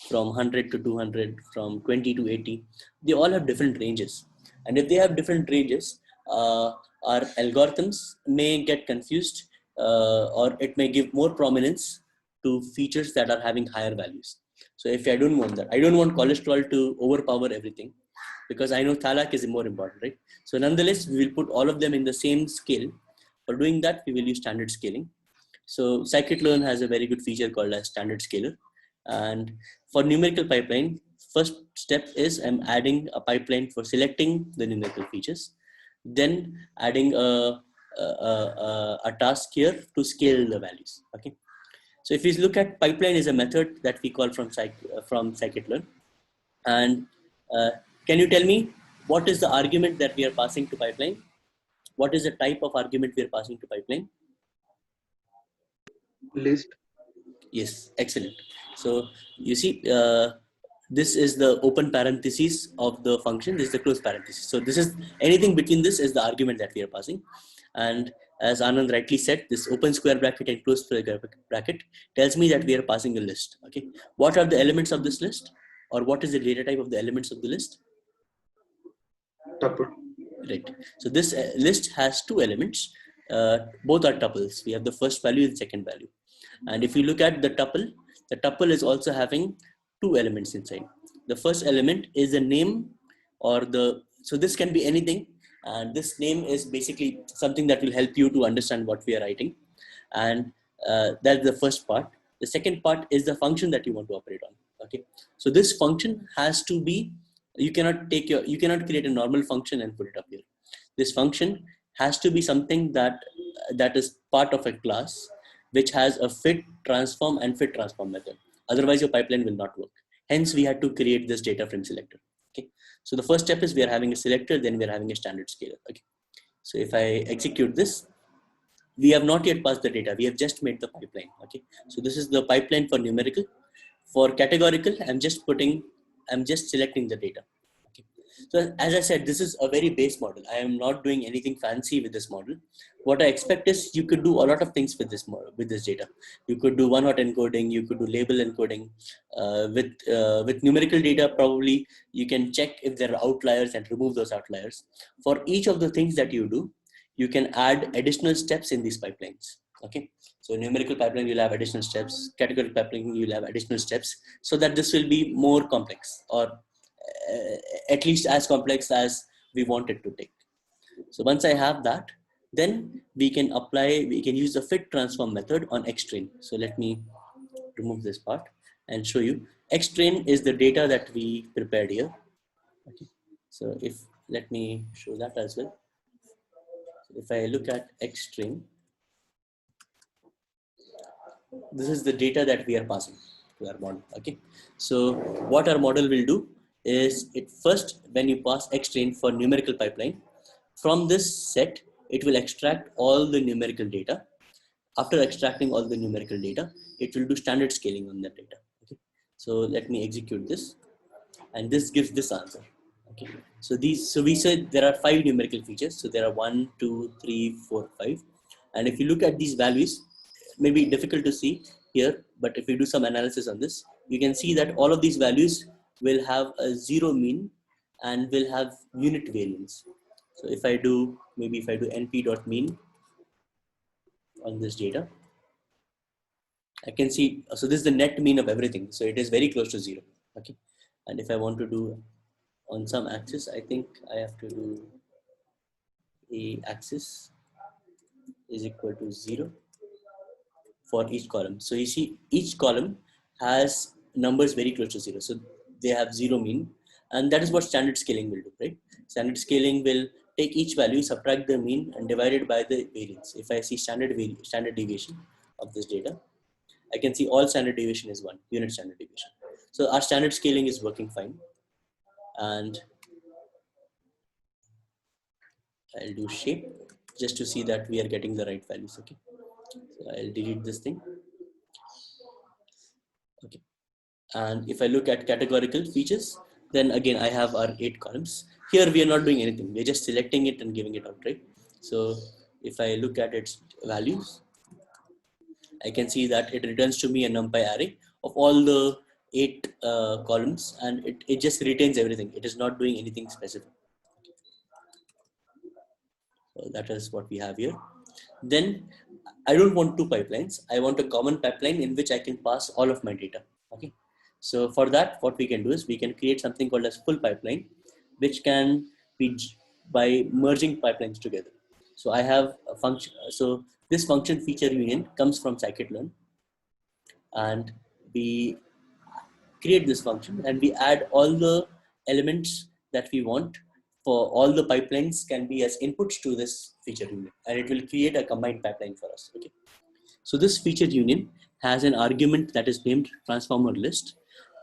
from 100 to 200, from 20 to 80. They all have different ranges, and if they have different ranges, our algorithms may get confused, or it may give more prominence to features that are having higher values. So if I don't want that, I don't want cholesterol to overpower everything, because I know thalak is more important, right? So nonetheless, we will put all of them in the same scale. For doing that, we will use standard scaling. So scikit-learn has a very good feature called as standard scaler. And for numerical pipeline, first step is I'm adding a pipeline for selecting the numerical features, then adding a task here to scale the values. Okay. So if we look at pipeline is a method that we call from scikit-learn. And can you tell me what is the argument that we are passing to pipeline? What is the type of argument we are passing to pipeline? List. Yes, excellent. So you see, this is the open parentheses of the function. This is the closed parenthesis. So this is anything between this is the argument that we are passing. And as Anand rightly said, this open square bracket and closed square bracket tells me that we are passing a list. Okay, what are the elements of this list, or what is the data type of the elements of the list? Tuple. Right. So this list has two elements. Both are tuples. We have the first value and second value. And if you look at the tuple is also having two elements inside. The first element is the name, or so this can be anything. And this name is basically something that will help you to understand what we are writing. And that's the first part. The second part is the function that you want to operate on. Okay. So this function has to be, you cannot create a normal function and put it up here. This function has to be something that is part of a class which has a fit transform and fit transform method. Otherwise your pipeline will not work. Hence we had to create this data frame selector. Okay. So the first step is we are having a selector, then we are having a standard scaler. Okay. So if I execute this, we have not yet passed the data. We have just made the pipeline. Okay. So this is the pipeline for numerical. For categorical, I'm just selecting the data. Okay. So as I said, this is a very base model. I am not doing anything fancy with this model. What I expect is you could do a lot of things with this model, with this data. You could do one-hot encoding. You could do label encoding. With numerical data, probably you can check if there are outliers and remove those outliers. For each of the things that you do, you can add additional steps in these pipelines. Okay. So numerical pipeline, you'll have additional steps. Categorical pipeline, you'll have additional steps, so that this will be more complex, or at least as complex as we want it to take. So once I have that, then we can use the fit transform method on xtrain. So let me remove this part and show you. Xtrain is the data that we prepared here. Okay. So let me show that as well. So if I look at xtrain, this is the data that we are passing to our model. Okay. So what our model will do is, when you pass xtrain for numerical pipeline, from this set, it will extract all the numerical data. After extracting all the numerical data, it will do standard scaling on that data. Okay. So let me execute this, and this gives this answer. Okay. So we said there are 5 numerical features. So there are 1, 2, 3, 4, 5. And if you look at these values, maybe difficult to see here, but if we do some analysis on this, you can see that all of these values will have a 0 mean and will have unit variance. So if I do np.mean on this data, I can see, so this is the net mean of everything. So it is very close to 0. Okay. And if I want to do on some axis, I think I have to do a axis is equal to 0 for each column. So you see each column has numbers very close to 0. So they have 0 mean, and that is what standard scaling will do, right? Standard scaling will take each value, subtract the mean, and divide it by the variance. If I see standard deviation of this data, I can see all standard deviation is 1, unit standard deviation. So our standard scaling is working fine. And I'll do shape just to see that we are getting the right values. Okay. So I'll delete this thing. Okay. And if I look at categorical features, then again, I have our 8 columns. Here we are not doing anything. We're just selecting it and giving it out, right? So if I look at its values, I can see that it returns to me a NumPy array of all the 8 columns, and it just retains everything. It is not doing anything specific. So that is what we have here. Then I don't want 2 pipelines. I want a common pipeline in which I can pass all of my data. Okay. So for that, what we can do is we can create something called as full pipeline, which can be by merging pipelines together. So I have a function. So this function feature union comes from scikit-learn, and we create this function and we add all the elements that we want for all the pipelines can be as inputs to this feature union, and it will create a combined pipeline for us. Okay. So this feature union has an argument that is named transformer list,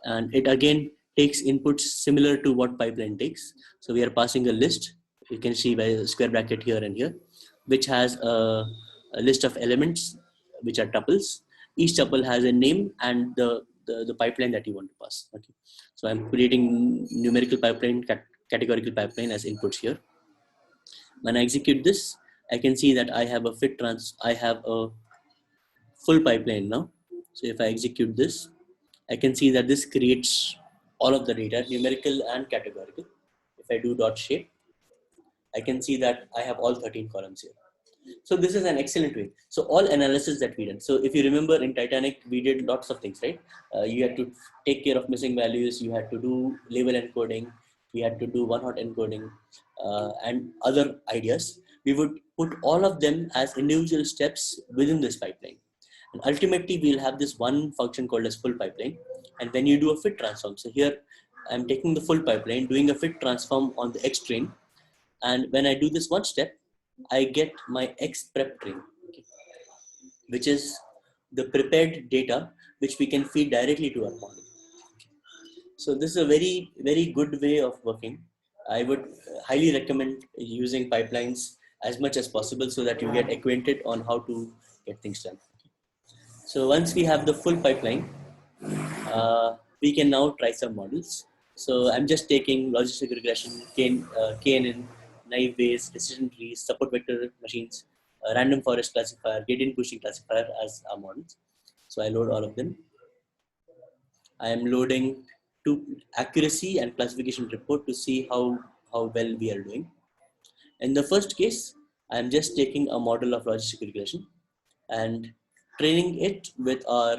and it again takes inputs similar to what pipeline takes. So we are passing a list, you can see by a square bracket here and here, which has a list of elements which are tuples. Each tuple has a name and the pipeline that you want to pass. Okay. So I'm creating numerical pipeline, categorical pipeline as inputs here. When I execute this, I can see that I have a full pipeline now. So if I execute this, I can see that this creates all of the data, numerical and categorical. If I do dot shape, I can see that I have all 13 columns here. So this is an excellent way. So all analysis that we did. So if you remember in Titanic, we did lots of things, right? You had to take care of missing values. You had to do label encoding. We had to do one-hot encoding and other ideas. We would put all of them as individual steps within this pipeline. And ultimately, we'll have this one function called as full pipeline. And when you do a fit transform, so here I'm taking the full pipeline, doing a fit transform on the X train. And when I do this one step, I get my X prep train, okay, which is the prepared data which we can feed directly to our model. So this is a very, very good way of working. I would highly recommend using pipelines as much as possible so that you get acquainted on how to get things done. So once we have the full pipeline, we can now try some models. So I'm just taking logistic regression, KNN, naive Bayes, decision trees, support vector machines, random forest classifier, gradient pushing classifier as our models. So I load all of them. I am loading to accuracy and classification report to see how well we are doing. In the first case, I'm just taking a model of logistic regression and training it with our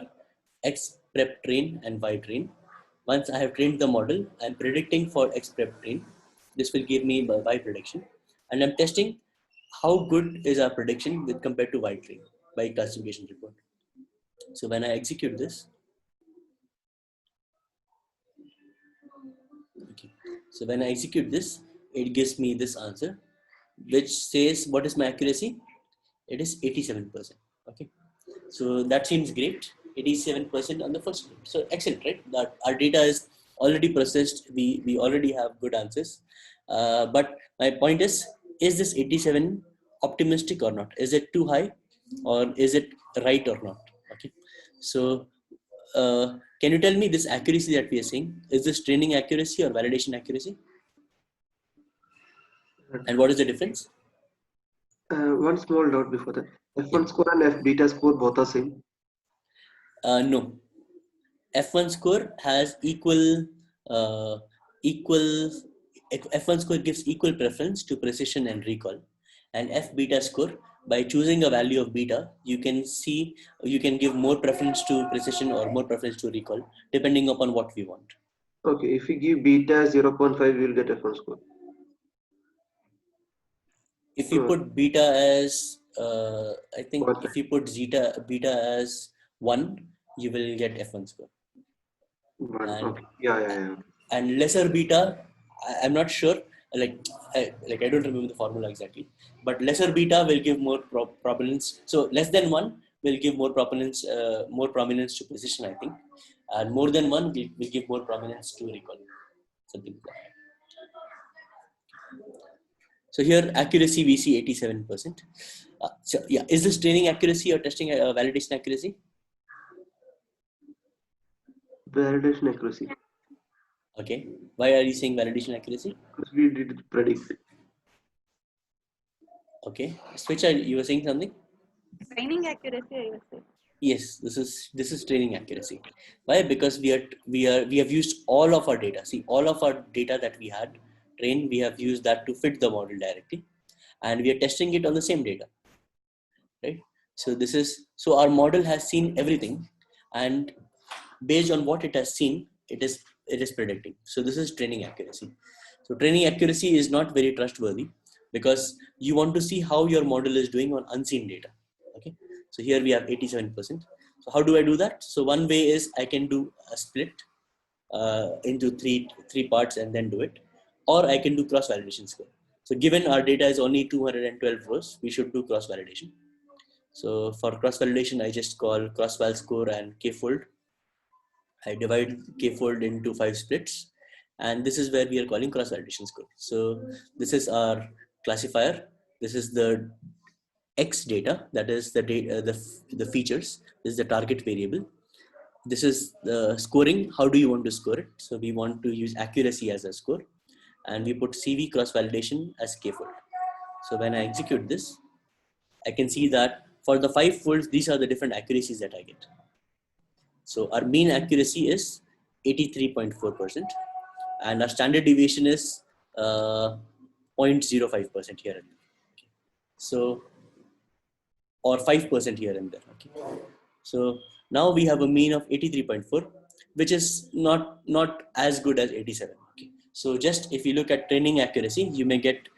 X prep train and Y train. Once I have trained the model, I'm predicting for X prep train. This will give me my Y prediction. And I'm testing how good is our prediction with compared to Y train by classification report. So when I execute this, okay. So when I execute this, it gives me this answer, which says what is my accuracy? It is 87%. Okay. So that seems great. 87% on the first one. So excellent, right? That our data is already processed. We already have good answers. But my point is this 87 optimistic or not? Is it too high or is it right or not? Okay. So can you tell me this accuracy that we are seeing? Is this training accuracy or validation accuracy? And what is the difference? One small doubt before that. F1 score and F beta score both are same. No. F1 score has equal F1 score gives equal preference to precision and recall, and F beta score, by choosing a value of beta, you can give more preference to precision or more preference to recall depending upon what we want. Okay, if we give beta 0.5, we will get F1 score. If you put beta as I think Okay. if you put beta as 1, you will get F1 score. And, okay. Yeah. And lesser beta, I'm not sure. I don't remember the formula exactly, but lesser beta will give more prominence. So less than 1 will give more prominence to precision, I think, and more than 1 will give more prominence to recall, something like that. So here accuracy we see 87%. So yeah, is this training accuracy or testing validation accuracy? Validation accuracy. Okay. Why are you saying validation accuracy? Because we did predict. Okay. Switcher, you were saying something? Training accuracy, I would say. Yes, this is training accuracy. Why? Because we have used all of our data. See, all of our data that we had trained, we have used that to fit the model directly, and we are testing it on the same data. Right? So our model has seen everything, and based on what it has seen, it is predicting. So this is training accuracy. So training accuracy is not very trustworthy because you want to see how your model is doing on unseen data. Okay, so here we have 87%. So how do I do that? So one way is I can do a split into three parts and then do it, or I can do cross validation score. So given our data is only 212 rows, we should do cross validation. So for cross validation, I just call cross val score and k-fold. I divide k-fold into 5 splits, and this is where we are calling cross validation score. So this is our classifier. This is the X data, that is the data, the features. This is the target variable. This is the scoring. How do you want to score it? So we want to use accuracy as a score, and we put CV cross validation as k-fold. So when I execute this, I can see that for the 5 folds, these are the different accuracies that I get. So our mean accuracy is 83.4%, and our standard deviation is 0.05% here and there. So, or 5% here and there. Okay. So now we have a mean of 83.4, which is not as good as 87. Okay. So just if you look at training accuracy, you may get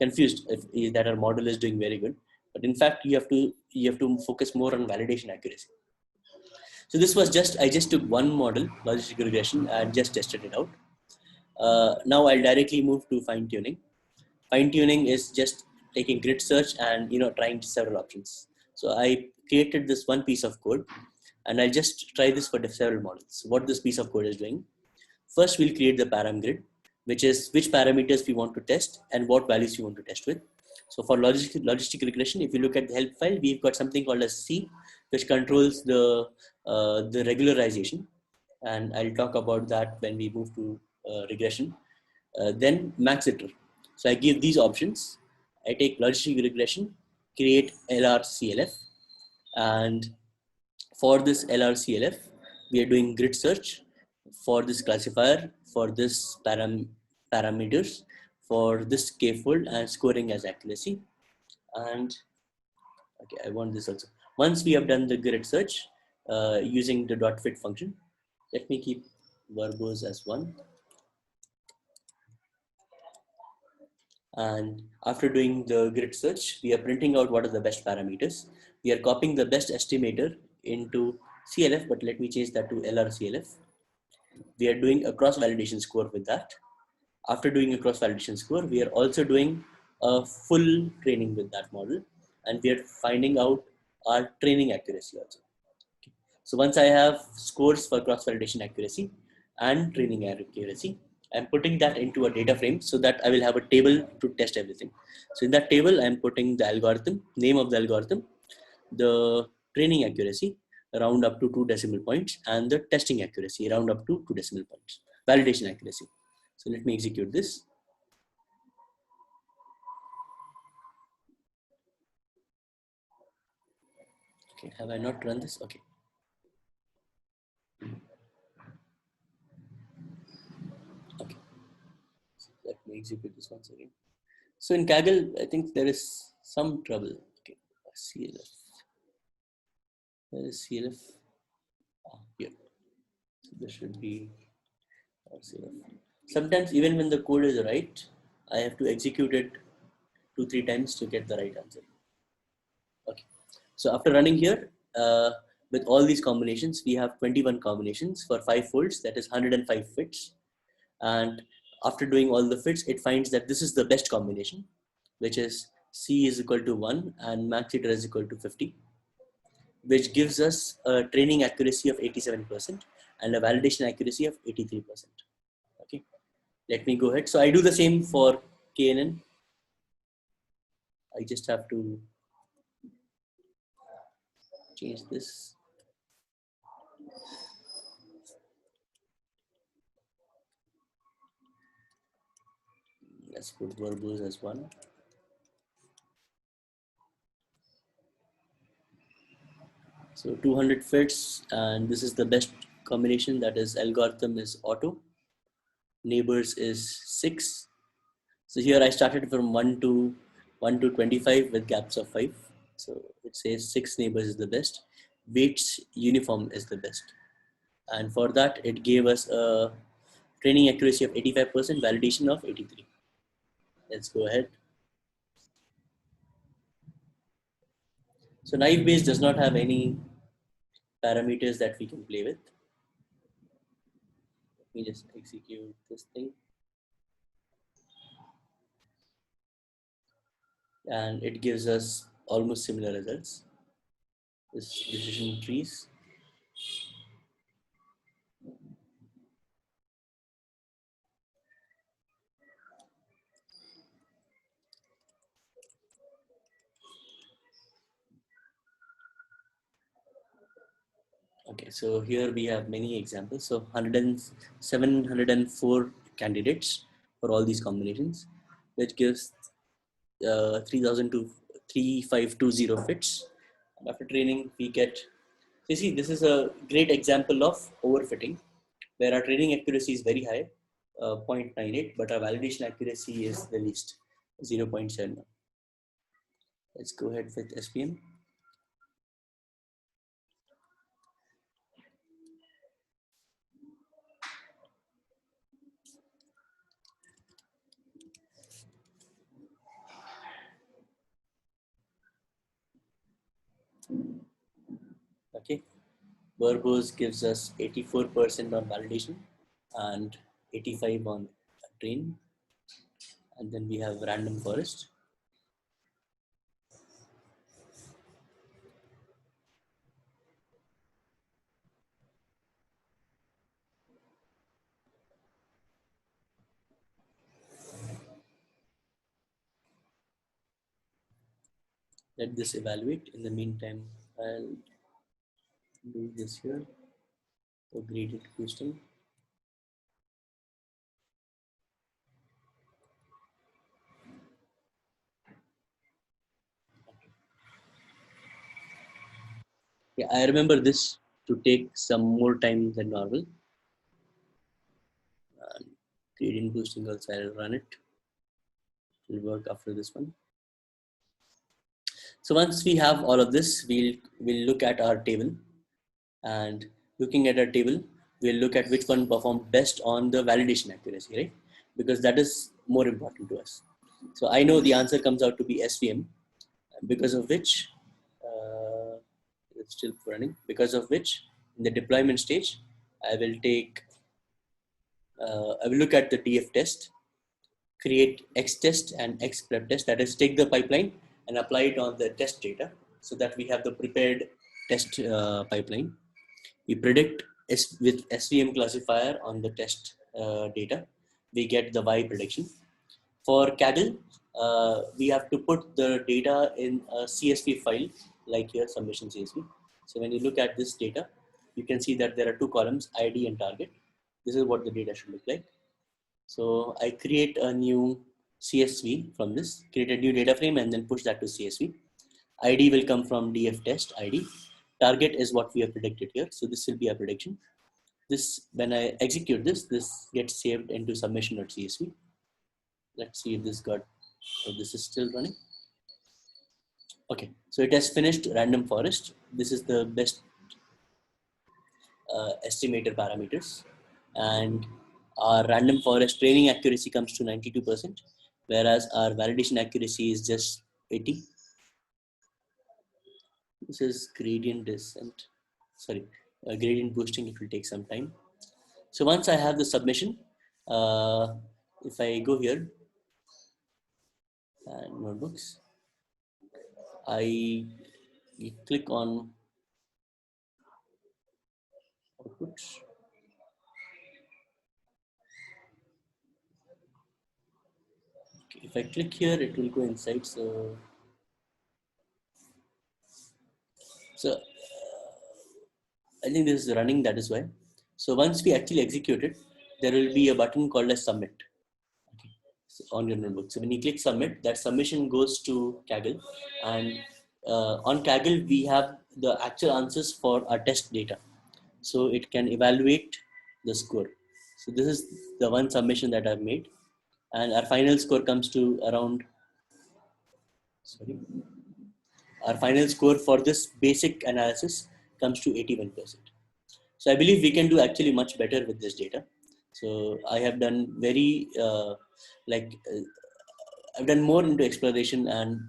confused if that our model is doing very good, but in fact you have to focus more on validation accuracy. So this was I just took one model, logistic regression, and just tested it out. Now I'll directly move to fine tuning. Fine tuning is just taking grid search and trying several options. So I created this one piece of code, and I'll just try this for several models. What this piece of code is doing: first we'll create the param grid, which is which parameters we want to test and what values we want to test with. So for logistic regression, if you look at the help file, we've got something called as C, which controls the regularization, and I'll talk about that when we move to regression. Then max iter. So I give these options. I take logistic regression, create LRCLF, and for this LRCLF, we are doing grid search for this classifier, for this parameters, for this k-fold, and scoring as accuracy. And okay, I want this also. Once we have done the grid search using the dot fit function, let me keep verbose as 1. And after doing the grid search, we are printing out what are the best parameters. We are copying the best estimator into CLF, but let me change that to LRCLF. We are doing a cross validation score with that. After doing a cross validation score, we are also doing a full training with that model, and we are finding out our training accuracy also. Okay. So once I have scores for cross validation accuracy and training accuracy, I'm putting that into a data frame so that I will have a table to test everything. So in that table, I'm putting the algorithm, name of the algorithm, the training accuracy, round up to 2 decimal points, and the testing accuracy, round up to 2 decimal points, validation accuracy. So let me execute this. Okay, have I not run this? Okay. Okay. So let me execute this once again. So in Kaggle, I think there is some trouble. Okay, CLF. Where is CLF? Here. So there should be CLF. Sometimes even when the code is right, I have to execute it 2-3 times to get the right answer. Okay. So after running here, with all these combinations, we have 21 combinations for 5 folds, that is 105 fits. And after doing all the fits, it finds that this is the best combination, which is C is equal to 1 and max iter is equal to 50, which gives us a training accuracy of 87% and a validation accuracy of 83%. Okay, let me go ahead. So I do the same for KNN. I just have to change this. Let's put verbose as 1. So 200 fits, and this is the best combination, that is algorithm is auto, neighbors is 6. So here I started from 1 to 25 with gaps of 5. So it says 6 neighbors is the best, weights uniform is the best. And for that, it gave us a training accuracy of 85%, validation of 83. Let's go ahead. So naive Bayes does not have any parameters that we can play with. Let me just execute this thing. And it gives us almost similar results. This decision trees. Okay, so here we have many examples. So 704 candidates for all these combinations, which gives 3000 to 3520 fits. And after training, we get, you see, this is a great example of overfitting, where our training accuracy is very high, 0.98, but our validation accuracy is the least, 0.7. Let's go ahead with SPM. Okay, Verbose gives us 84% on validation and 85 on train, and then we have random forest. Let this evaluate. In the meantime, I'll do this here for gradient boosting. Yeah, I remember this to take some more time than normal. And gradient boosting also, I'll run it. It will work after this one. So once we have all of this, we'll look at our table, and looking at our table, we'll look at which one performed best on the validation accuracy, right? Because that is more important to us. So I know the answer comes out to be SVM, because of which it's still running. Because of which, in the deployment stage, I will look at the DF test, create X test and X prep test. That is, take the pipeline and apply it on the test data, so that we have the prepared test pipeline. We predict with SVM classifier on the test data. We get the Y prediction. For Kaggle, we have to put the data in a CSV file, like here, submission CSV. So when you look at this data, you can see that there are two columns, ID and target. This is what the data should look like. So I create a new CSV from this, create a new data frame, and then push that to CSV. ID will come from DF test ID. Target is what we have predicted here. So this will be a prediction. This, when I execute this, this gets saved into submission.csv. Let's see if this is still running. Okay, so it has finished random forest. This is the best estimator parameters, and our random forest training accuracy comes to 92%, whereas our validation accuracy is just 80. This is gradient descent, gradient boosting. It will take some time. So once I have the submission, if I go here and notebooks, I click on output. Okay, if I click here, it will go inside. So I think this is running, that is why. So once we actually execute it, there will be a button called as submit, okay, so on your notebook. So when you click submit, that submission goes to Kaggle, and on Kaggle, we have the actual answers for our test data. So it can evaluate the score. So this is the one submission that I've made, and our final score comes to around, our final score for this basic analysis comes to 81%. So I believe we can do actually much better with this data. So I have done very I've done more into exploration and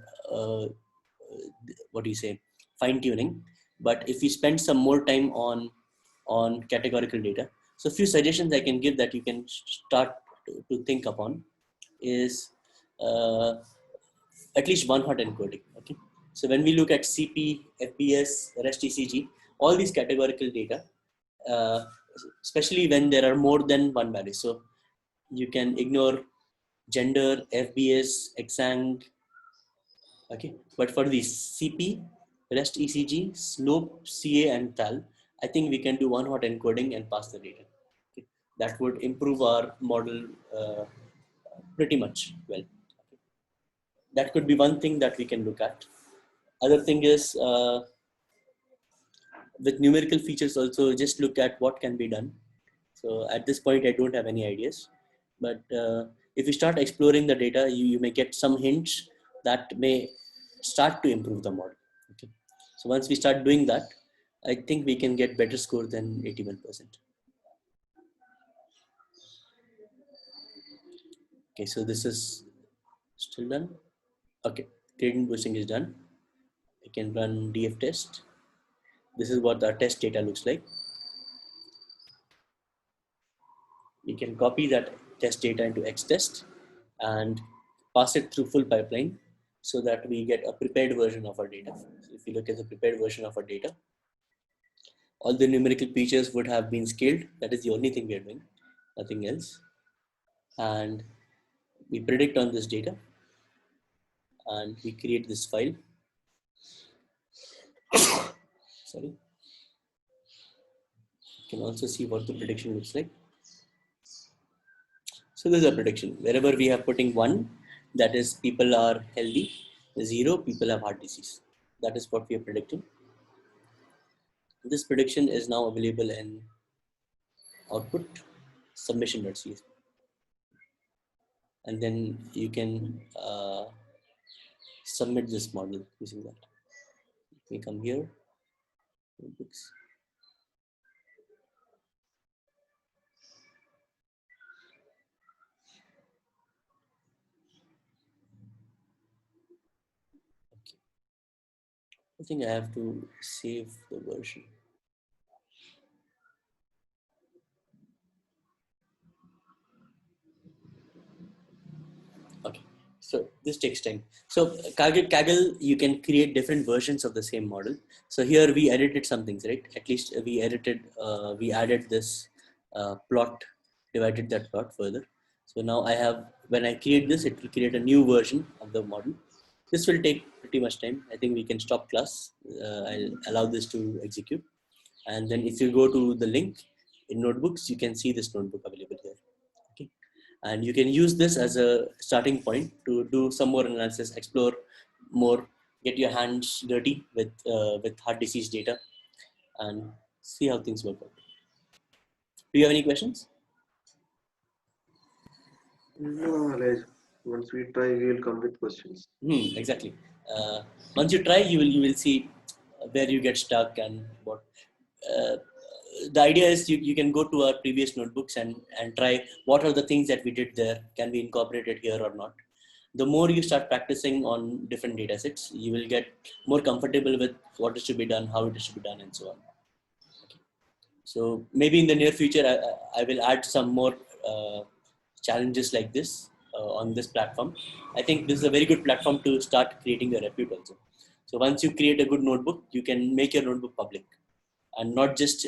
what do you say, fine tuning. But if we spend some more time on categorical data, so a few suggestions I can give that you can start to think upon is at least one hot encoding. Okay, so when we look at CP, FBS, REST ECG, all these categorical data, uh, especially when there are more than one value. So you can ignore gender, FBS, exang, okay. But for the CP, REST ECG, slope, CA, and TAL, I think we can do one hot encoding and pass the data. Okay. That would improve our model pretty much well. Okay. That could be one thing that we can look at. Other thing is with numerical features also, just look at what can be done. So at this point, I don't have any ideas, but if you start exploring the data, you may get some hints that may start to improve the model. Okay. So once we start doing that, I think we can get better score than 81%. Okay, so this is still done. Okay, gradient boosting is done. I can run DF test. This is what our test data looks like. You can copy that test data into Xtest and pass it through full pipeline so that we get a prepared version of our data. So if you look at the prepared version of our data, all the numerical features would have been scaled. That is the only thing we are doing, nothing else. And we predict on this data and we create this file. Sorry. You can also see what the prediction looks like. So this is a prediction. Wherever we are putting 1, that is people are healthy. 0, people have heart disease. That is what we are predicting. This prediction is now available in output submission.csv. And then you can submit this model using that. We come here, notebooks. Okay. I think I have to save the version. Okay, so this takes time. So Kaggle, you can create different versions of the same model. So here we edited some things, right? At least we added this plot, divided that plot further. So now I have, when I create this, it will create a new version of the model. This will take pretty much time. I think we can stop class. I'll allow this to execute. And then if you go to the link in notebooks, you can see this notebook available here. Okay. And you can use this as a starting point to do some more analysis, explore more, get your hands dirty with heart disease data and see how things work out. Do you have any questions? No, like once we try, we will come with questions. Exactly. Once you try, you will see where you get stuck and what. The idea is you can go to our previous notebooks and try what are the things that we did there, can be incorporated here or not. The more you start practicing on different data sets, you will get more comfortable with what is to be done, how it is to be done, and so on. Okay. So maybe in the near future, I will add some more challenges like this on this platform. I think this is a very good platform to start creating your repute also. So once you create a good notebook, you can make your notebook public. And not just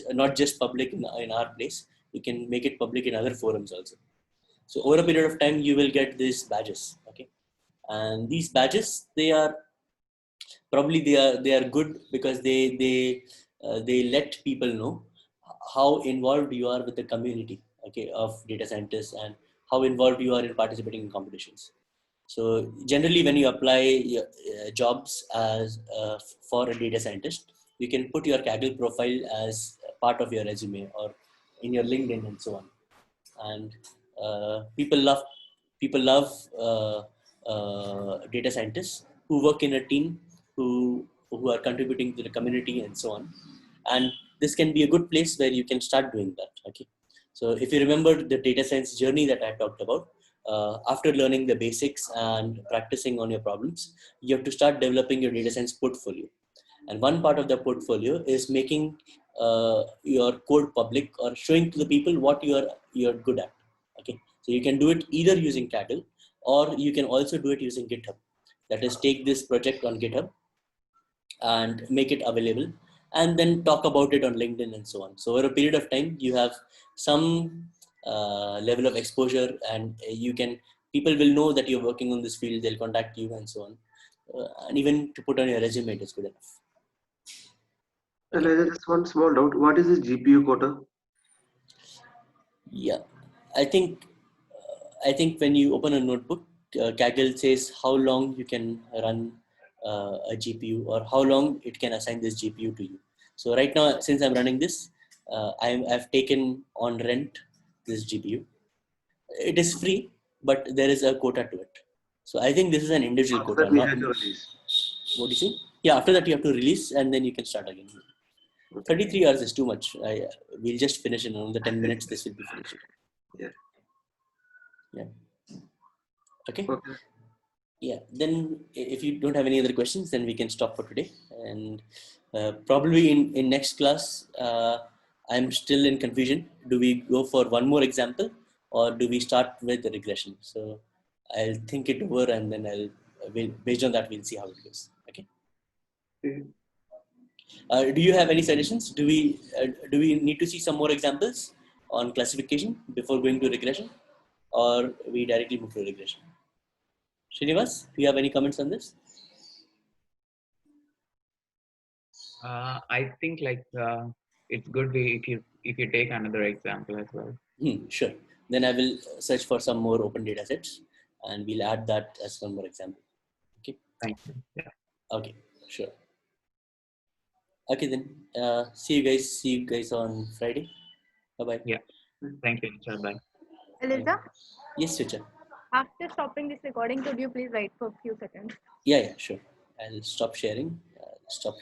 public in our place, you can make it public in other forums also. So over a period of time, you will get these badges. Okay, and these badges, they are good because they let people know how involved you are with the community, okay, of data scientists and how involved you are in participating in competitions. So generally, when you apply jobs as for a data scientist, you can put your Kaggle profile as part of your resume or in your LinkedIn and so on. And people love data scientists who work in a team, who are contributing to the community and so on. And this can be a good place where you can start doing that. Okay. So if you remember the data science journey that I talked about, after learning the basics and practicing on your problems, you have to start developing your data science portfolio. And one part of the portfolio is making your code public or showing to the people what you're good at. Okay, so you can do it either using Kaggle, or you can also do it using GitHub. That is, take this project on GitHub and make it available, and then talk about it on LinkedIn and so on. So over a period of time, you have some level of exposure, and people will know that you're working on this field. They'll contact you and so on. And even to put on your resume, it is good enough. And I just one small doubt. What is this GPU quota? Yeah, I think when you open a notebook, Kaggle says how long you can run a GPU, or how long it can assign this GPU to you. So right now, since I'm running this, I've taken on rent this GPU. It is free, but there is a quota to it. So I think this is an individual After quota. that we Not have to release. what do you say? Yeah, after that you have to release, and then you can start again. 33 hours is too much. We'll just finish in another 10 minutes. This will be finished. Yeah. Yeah. Okay. Okay. Yeah. Then if you don't have any other questions, then we can stop for today. And probably in next class, I'm still in confusion. Do we go for one more example, or do we start with the regression? So I'll think it over, and then based on that, we'll see how it goes. Okay. Do you have any suggestions? Do we need to see some more examples on classification before going to regression, or we directly move to regression? Srinivas, do you have any comments on this? I think it's good if you take another example as well. Sure. Then I will search for some more open data sets, and we'll add that as one more example. Okay. Thank you. Yeah. Okay. Sure. Okay then. See you guys on Friday. Bye bye. Yeah. Thank you. Sure, bye. Eliza, Yes, Richa. after stopping this recording, could you please write for a few seconds? Yeah. Sure. I'll stop sharing. Stop.